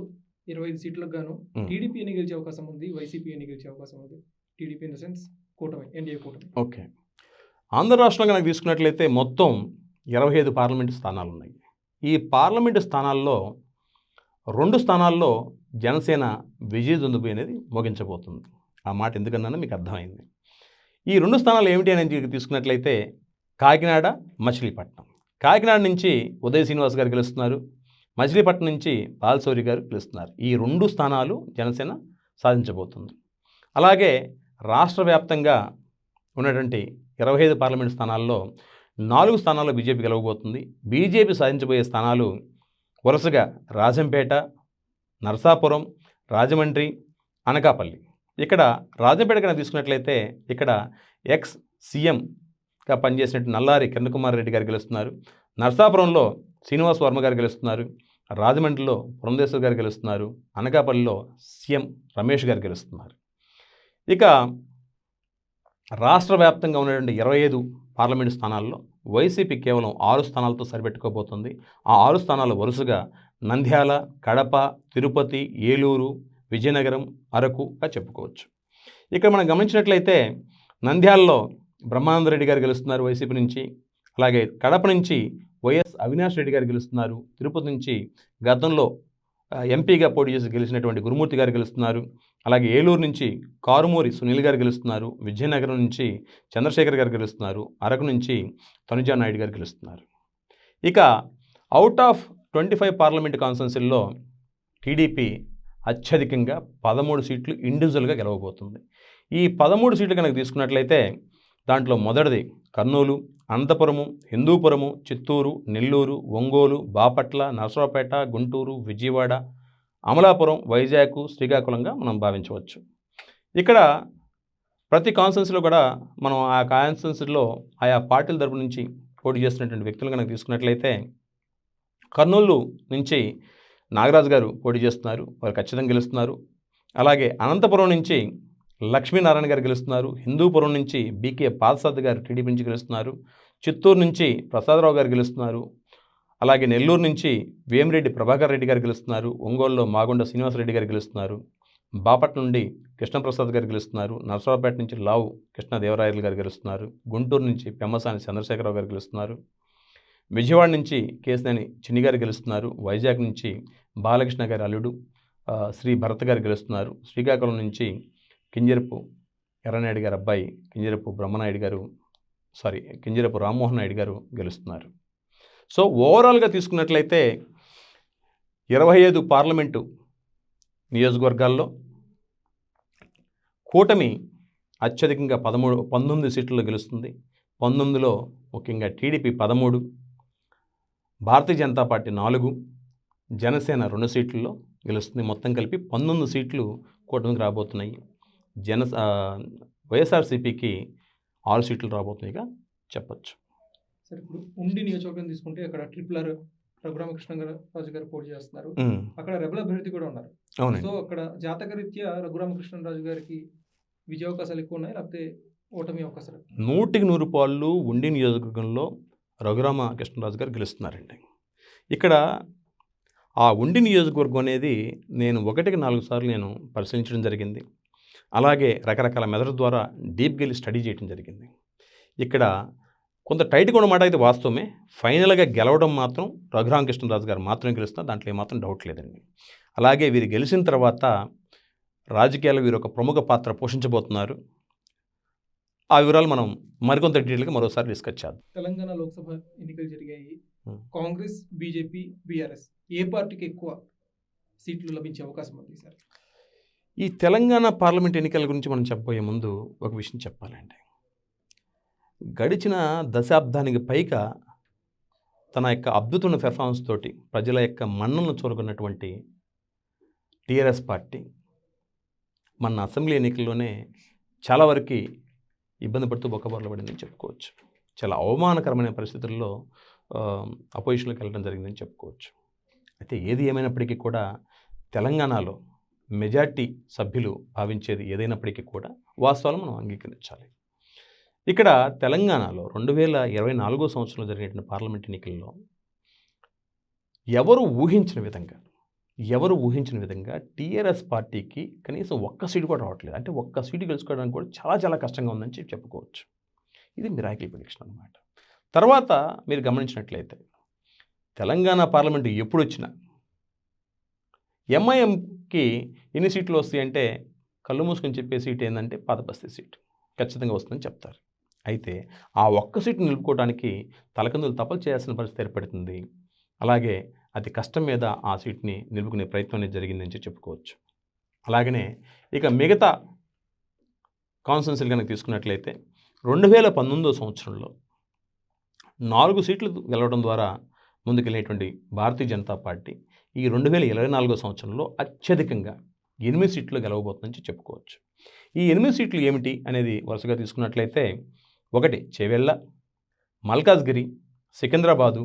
25 సీట్లకు గాను టీడీపీ ఎన్ని గెలిచే అవకాశం ఉంది, వైసీపీ ఎన్ని గెలిచే అవకాశం ఉంది? టీడీపీ ఇన్ ద సెన్స్ కూటమి, ఎన్డీఏ కూటమి. ఓకే, ఆంధ్ర రాష్ట్రంలో కనుక తీసుకున్నట్లయితే మొత్తం 25 పార్లమెంటు స్థానాలు ఉన్నాయి. ఈ పార్లమెంటు స్థానాల్లో 2 స్థానాల్లో జనసేన విజయదుందుబి అనేది మోగించబోతుంది. ఆ మాట ఎందుకన్నానో మీకు అర్థమైంది. ఈ 2 స్థానాలు ఏమిటి అనేది తీసుకున్నట్లయితే కాకినాడ, మచిలీపట్నం. కాకినాడ నుంచి ఉదయ్ శ్రీనివాస్ గారు గెలుస్తున్నారు. మచిలీపట్నం నుంచి బాలశౌరి గారు గెలుస్తున్నారు. ఈ 2 స్థానాలు జనసేన సాధించబోతుంది. అలాగే రాష్ట్ర వ్యాప్తంగా ఉన్నటువంటి 25 పార్లమెంట్ స్థానాల్లో 4 స్థానాల్లో బీజేపీ గెలవబోతుంది. బీజేపీ సాధించబోయే స్థానాలు వరుసగా రాజంపేట, నరసాపురం, రాజమండ్రి, అనకాపల్లి. ఇక్కడ రాజంపేట కనుక తీసుకున్నట్లయితే ఇక్కడ ఎక్స్ సీఎంగా పనిచేసినట్టు నల్లారి కిరణ్ కుమార్ రెడ్డి గారు గెలుస్తున్నారు. నరసాపురంలో శ్రీనివాస్ వర్మ గారు గెలుస్తున్నారు. రాజమండ్రిలో పురంధేశ్వర్ గారు గెలుస్తున్నారు. అనకాపల్లిలో సీఎం రమేష్ గారు గెలుస్తున్నారు. ఇక రాష్ట్ర వ్యాప్తంగా ఉన్నటువంటి 25 పార్లమెంటు స్థానాల్లో వైసీపీ కేవలం 6 స్థానాలతో సరిపెట్టుకోబోతుంది. ఆ 6 స్థానాలు వరుసగా నంద్యాల, కడప, తిరుపతి, ఏలూరు, విజయనగరం, అరకుగా చెప్పుకోవచ్చు. ఇక్కడ మనం గమనించినట్లయితే నంద్యాలలో బ్రహ్మానందరెడ్డి గారు గెలుస్తున్నారు వైసీపీ నుంచి. అలాగే కడప నుంచి వైఎస్ అవినాష్ రెడ్డి గారు గెలుస్తున్నారు. తిరుపతి నుంచి గతంలో ఎంపీగా పోటీ చేసి గెలిచినటువంటి గురుమూర్తి గారు గెలుస్తున్నారు. అలాగే ఏలూరు నుంచి కారుమూరి సునీల్ గారు గెలుస్తున్నారు. విజయనగరం నుంచి చంద్రశేఖర్ గారు గెలుస్తున్నారు. అరకు నుంచి తనుజా నాయుడు గారు గెలుస్తున్నారు. ఇక అవుట్ ఆఫ్ 25 పార్లమెంట్ కాన్స్టిట్యున్సీల్లో టీడీపీ అత్యధికంగా 13 సీట్లు ఇండివిజువల్గా గెలవబోతుంది. ఈ 13 సీట్లు కనుక తీసుకున్నట్లయితే దాంట్లో మొదటిది కర్నూలు, అనంతపురము, హిందూపురము, చిత్తూరు, నెల్లూరు, ఒంగోలు, బాపట్ల, నరసరావుపేట, గుంటూరు, విజయవాడ, అమలాపురం, వైజాగ్, శ్రీకాకుళంగా మనం భావించవచ్చు. ఇక్కడ ప్రతి కాన్స్టిట్యున్సీలో కూడా మనం ఆ కాన్స్టిట్యున్సీలో ఆయా పార్టీల తరపు నుంచి పోటీ చేస్తున్నటువంటి వ్యక్తులు కనుక తీసుకున్నట్లయితే కర్నూలు నుంచి నాగరాజు గారు పోటీ చేస్తున్నారు. వారు ఖచ్చితంగా గెలుస్తున్నారు. అలాగే అనంతపురం నుంచి లక్ష్మీనారాయణ గారు గెలుస్తున్నారు. హిందూపురం నుంచి బీకే పాదసారథి గారు టీడీపీ నుంచి గెలుస్తున్నారు. చిత్తూరు నుంచి ప్రసాదరావు గారు గెలుస్తున్నారు. అలాగే నెల్లూరు నుంచి వేమిరెడ్డి ప్రభాకర్ రెడ్డి గారు గెలుస్తున్నారు. ఒంగోలులో మాగుండ శ్రీనివాసరెడ్డి గారు గెలుస్తున్నారు. బాపట్ల నుండి కృష్ణప్రసాద్ గారు గెలుస్తున్నారు. నరసరావుపేట నుంచి లావు కృష్ణదేవరాయలు గారు గెలుస్తున్నారు. గుంటూరు నుంచి పెమ్మసాని చంద్రశేఖరరావు గారు గెలుస్తున్నారు. విజయవాడ నుంచి కేసినేని చిన్ని గారు గెలుస్తున్నారు. వైజాగ్ నుంచి బాలకృష్ణ గారి అల్లుడు శ్రీ భరత్ గారు గెలుస్తున్నారు. శ్రీకాకుళం నుంచి కింజరపు ఎర్రనాయుడు గారు అబ్బాయి కింజరపు రామ్మోహన్ నాయుడు గారు గెలుస్తున్నారు. సో ఓవరాల్గా తీసుకున్నట్లయితే 25 పార్లమెంటు నియోజకవర్గాల్లో కూటమి అత్యధికంగా 19 సీట్లలో గెలుస్తుంది. 19లో ముఖ్యంగా టీడీపీ 13, భారతీయ జనతా పార్టీ 4, జనసేన 2 సీట్లలో గెలుస్తుంది. మొత్తం కలిపి 19 సీట్లు కూటమికి రాబోతున్నాయి. వైఎస్ఆర్సీపీకి 6 సీట్లు రాబోతున్నాయిగా చెప్పచ్చు. సరే, ఇప్పుడు ఉండి నియోజకవర్గం తీసుకుంటే అక్కడ ట్రిపులర్ రఘురామకృష్ణరాజు గారు పోటీ చేస్తున్నారు. అక్కడ రెబల్ అభ్యర్థి కూడా ఉన్నారు. అవునండి. సో అక్కడ జాతకరీత్యా రఘురామకృష్ణరాజు గారికి విజయ అవకాశాలు ఎక్కువ ఉన్నాయి, లేకపోతే ఓటమి అవకాశాలు? 100కి 100 పాళ్ళు ఉండి నియోజకవర్గంలో రఘురామకృష్ణరాజు గారు గెలుస్తున్నారండి. ఇక్కడ ఆ ఉండి నియోజకవర్గం అనేది నేను 1కి 4 సార్లు నేను పరిశీలించడం జరిగింది. అలాగే రకరకాల మెథడ్ ద్వారా డీప్గా వెళ్ళి స్టడీ చేయడం జరిగింది. ఇక్కడ కొంత టైట్గా ఉన్నమాట అయితే వాస్తవమే. ఫైనల్గా గెలవడం మాత్రం రఘురామకృష్ణరాజు గారు మాత్రమే గెలుస్తున్నారు, దాంట్లో ఏమాత్రం డౌట్ లేదండి. అలాగే వీరు గెలిచిన తర్వాత రాజకీయాల్లో వీరు ఒక ప్రముఖ పాత్ర పోషించబోతున్నారు. ఆ వివరాలు మనం మరికొంత డీటెయిల్గా మరోసారి డిస్కస్ చేద్దాం. తెలంగాణ లోక్సభ ఎన్నికలు జరిగాయి. కాంగ్రెస్, బీజేపీ, బీఆర్ఎస్ ఏ పార్టీకి ఎక్కువ సీట్లు లభించే అవకాశం ఉంది సార్? ఈ తెలంగాణ పార్లమెంట్ ఎన్నికల గురించి మనం చెప్పబోయే ముందు ఒక విషయం చెప్పాలండి. గడిచిన దశాబ్దానికి పైగా తన యొక్క అద్భుతమైన పెర్ఫార్మెన్స్ తోటి ప్రజల యొక్క మన్ననను చూరుకున్నటువంటి టీఆర్ఎస్ పార్టీ మన అసెంబ్లీ ఎన్నికల్లోనే చాలా వరకు ఇబ్బంది పడుతూ బొక్కబొరలు పడిందని చెప్పుకోవచ్చు. చాలా అవమానకరమైన పరిస్థితుల్లో అపోజిషన్లోకి వెళ్ళడం జరిగిందని చెప్పుకోవచ్చు. అయితే ఏది ఏమైనప్పటికీ కూడా తెలంగాణలో మెజార్టీ సభ్యులు భావించేది ఏదైనప్పటికీ కూడా వాస్తవాలు మనం అంగీకరించాలి. ఇక్కడ తెలంగాణలో 2024 సంవత్సరంలో జరిగినటువంటి పార్లమెంట్ ఎన్నికల్లో ఎవరు ఊహించిన విధంగా టీఆర్ఎస్ పార్టీకి కనీసం ఒక్క సీటు కూడా రావట్లేదు. అంటే ఒక్క సీటు గెలుచుకోవడానికి కూడా చాలా కష్టంగా ఉందని చెప్పుకోవచ్చు. ఇది మిరాకిల్ ప్రెడిక్షన్ అన్నమాట. తర్వాత మీరు గమనించినట్లయితే తెలంగాణ పార్లమెంటు ఎప్పుడు వచ్చినా ఎంఐఎంకి ఎన్ని సీట్లు వస్తాయి అంటే కళ్ళు మూసుకొని చెప్పే సీట్ ఏంటంటే పాతబస్తీ సీటు ఖచ్చితంగా వస్తుందని చెప్తారు. అయితే ఆ ఒక్క సీటు నిలుపుకోవడానికి తలకిందులు తపలు చేయాల్సిన పరిస్థితి ఏర్పడుతుంది. అలాగే అతి కష్టం మీద ఆ సీట్ని నిలుపుకునే ప్రయత్నం అనేది జరిగిందని చెప్పుకోవచ్చు. అలాగనే ఇక మిగతా కాన్స్టిట్యున్సీలు కనుక తీసుకున్నట్లయితే 2019 సంవత్సరంలో 4 సీట్లు గెలవడం ద్వారా ముందుకెళ్ళినటువంటి భారతీయ జనతా పార్టీ ఈ 2024 సంవత్సరంలో అత్యధికంగా 8 సీట్లు గెలవబోతుందని చెప్పుకోవచ్చు. ఈ 8 సీట్లు ఏమిటి అనేది వరుసగా తీసుకున్నట్లయితే 1 చేవెళ్ళ, మల్కాజ్గిరి, సికింద్రాబాదు,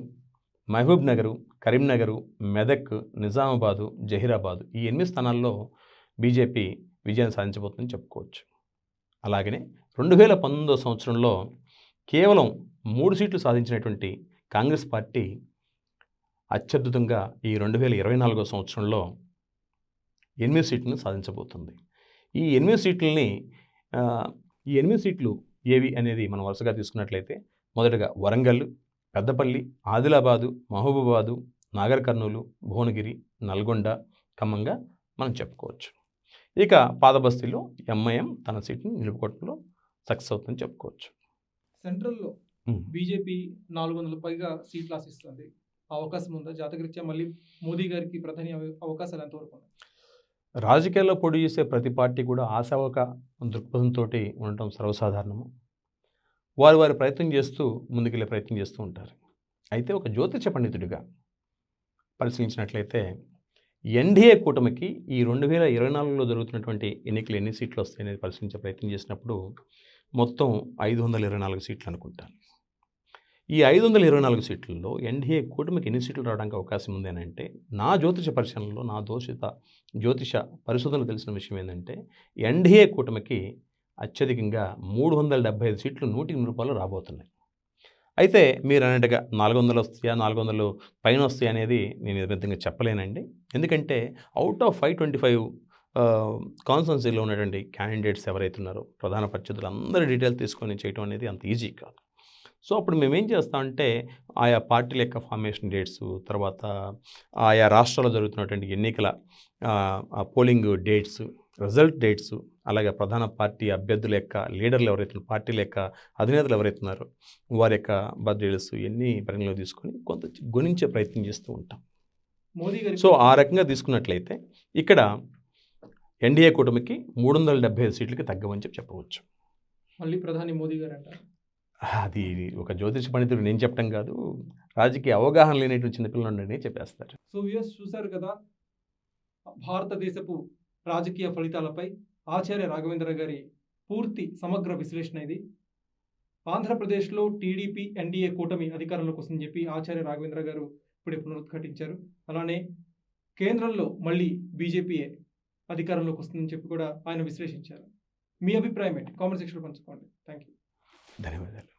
మహబూబ్ నగరు, కరీంనగరు, మెదక్, నిజామాబాదు, జహీరాబాదు ఈ 8 స్థానాల్లో బీజేపీ విజయం సాధించబోతుందని చెప్పుకోవచ్చు. అలాగనే 2019 సంవత్సరంలో కేవలం 3 సీట్లు సాధించినటువంటి కాంగ్రెస్ పార్టీ అత్యద్భుతంగా ఈ 2024 సంవత్సరంలో 8 సీట్లను సాధించబోతుంది. ఈ 8 సీట్లు ఏవి అనేది మనం వరుసగా తీసుకున్నట్లయితే మొదటగా వరంగల్, పెద్దపల్లి, ఆదిలాబాదు, మహబూబాబాదు, నాగర్ కర్నూలు, భువనగిరి, నల్గొండ, ఖమ్మంగా మనం చెప్పుకోవచ్చు. ఇక పాతబస్తీలో ఎంఐఎం తన సీట్ని నిలుపుకోవడంలో సక్సెస్ అవుతుందని చెప్పుకోవచ్చు. సెంట్రల్లో బీజేపీ 400 పైగా సీట్లు ఆశిస్తుంది. అవకాశం ఉందా? జాతకరీత్యా మళ్ళీ మోదీ గారికి ప్రధాని అవకాశాలు ఎంతవరకు ఉన్నాయి? రాజకీయాల్లో పోటీ చేసే ప్రతి పార్టీ కూడా ఆశావక దృక్పథంతో ఉండటం సర్వసాధారణము. వారి ప్రయత్నం చేస్తూ ముందుకెళ్ళే ప్రయత్నం చేస్తూ ఉంటారు. అయితే ఒక జ్యోతిష పండితుడిగా పరిశీలించినట్లయితే ఎన్డీఏ కూటమికి ఈ 2024లో జరుగుతున్నటువంటి ఎన్నికలు ఎన్ని సీట్లు వస్తాయనేది పరిశీలించే ప్రయత్నం చేసినప్పుడు మొత్తం 524 సీట్లు అనుకుంటాను. ఈ 524 సీట్లలో ఎన్డీఏ కూటమికి ఎన్ని సీట్లు రావడానికి అవకాశం ఉంది అని అంటే నా జ్యోతిష పరిశీలనలో నా జ్యోతిష పరిశోధనలు తెలిసిన విషయం ఏంటంటే ఎన్డీఏ కూటమికి అత్యధికంగా 375 సీట్లు 100 రాబోతున్నాయి. అయితే మీరు అన్నట్టుగా 400 వస్తాయా 400 పైన వస్తాయి అనేది నేను విధంగా చెప్పలేనండి. ఎందుకంటే అవుట్ ఆఫ్ 525 కాన్స్టిట్యున్సీలో ఉన్నటువంటి క్యాండిడేట్స్ ఎవరైతే ఉన్నారో ప్రధాన ప్రత్యర్థులు అందరి డీటెయిల్స్ తీసుకొని చేయడం అనేది అంత ఈజీ కాదు. సో అప్పుడు మేమేం చేస్తామంటే ఆయా పార్టీల యొక్క ఫార్మేషన్ డేట్స్, తర్వాత ఆయా రాష్ట్రాల్లో జరుగుతున్నటువంటి ఎన్నికల పోలింగ్ డేట్స్, రిజల్ట్ డేట్స్, అలాగే ప్రధాన పార్టీ అభ్యర్థుల యొక్క లీడర్లు ఎవరైతే పార్టీల యొక్క అధినేతలు ఎవరైతున్నారో వారి యొక్క బర్త్డేస్ ఇవన్నీ పరిగణలో తీసుకొని కొంత గుణించే ప్రయత్నం చేస్తూ ఉంటాం. మోదీ గారి సో ఆ రకంగా తీసుకున్నట్లయితే ఇక్కడ ఎన్డీఏ కూటమికి 375 సీట్లకి తగ్గవని చెప్పవచ్చు. మళ్ళీ ప్రధాని మోదీ గారు అంటారు. అది ఒక జ్యోతిష పండితుడు నేను చెప్పడం కాదు, రాజకీయ అవగాహన లేనటువంటి చిన్నపిల్లలు చెప్పేస్తారు. సో వ్యూయర్స్ చూశారు కదా, భారతదేశపు రాజకీయ ఫలితాలపై ఆచార్య రాఘవేంద్ర గారి పూర్తి సమగ్ర విశ్లేషణ ఇది. ఆంధ్రప్రదేశ్లో టీడీపీ ఎన్డీఏ కూటమి అధికారంలోకి వస్తుందని చెప్పి ఆచార్య రాఘవేంద్ర గారు ఇప్పుడే పునరుద్ఘాటించారు. అలానే కేంద్రంలో మళ్ళీ బీజేపీయే అధికారంలోకి వస్తుందని చెప్పి కూడా ఆయన విశ్లేషించారు. మీ అభిప్రాయం ఏంటి? కామెంట్ సెక్షన్లో పంచుకోండి. Thank you. ధన్యవాదాలు.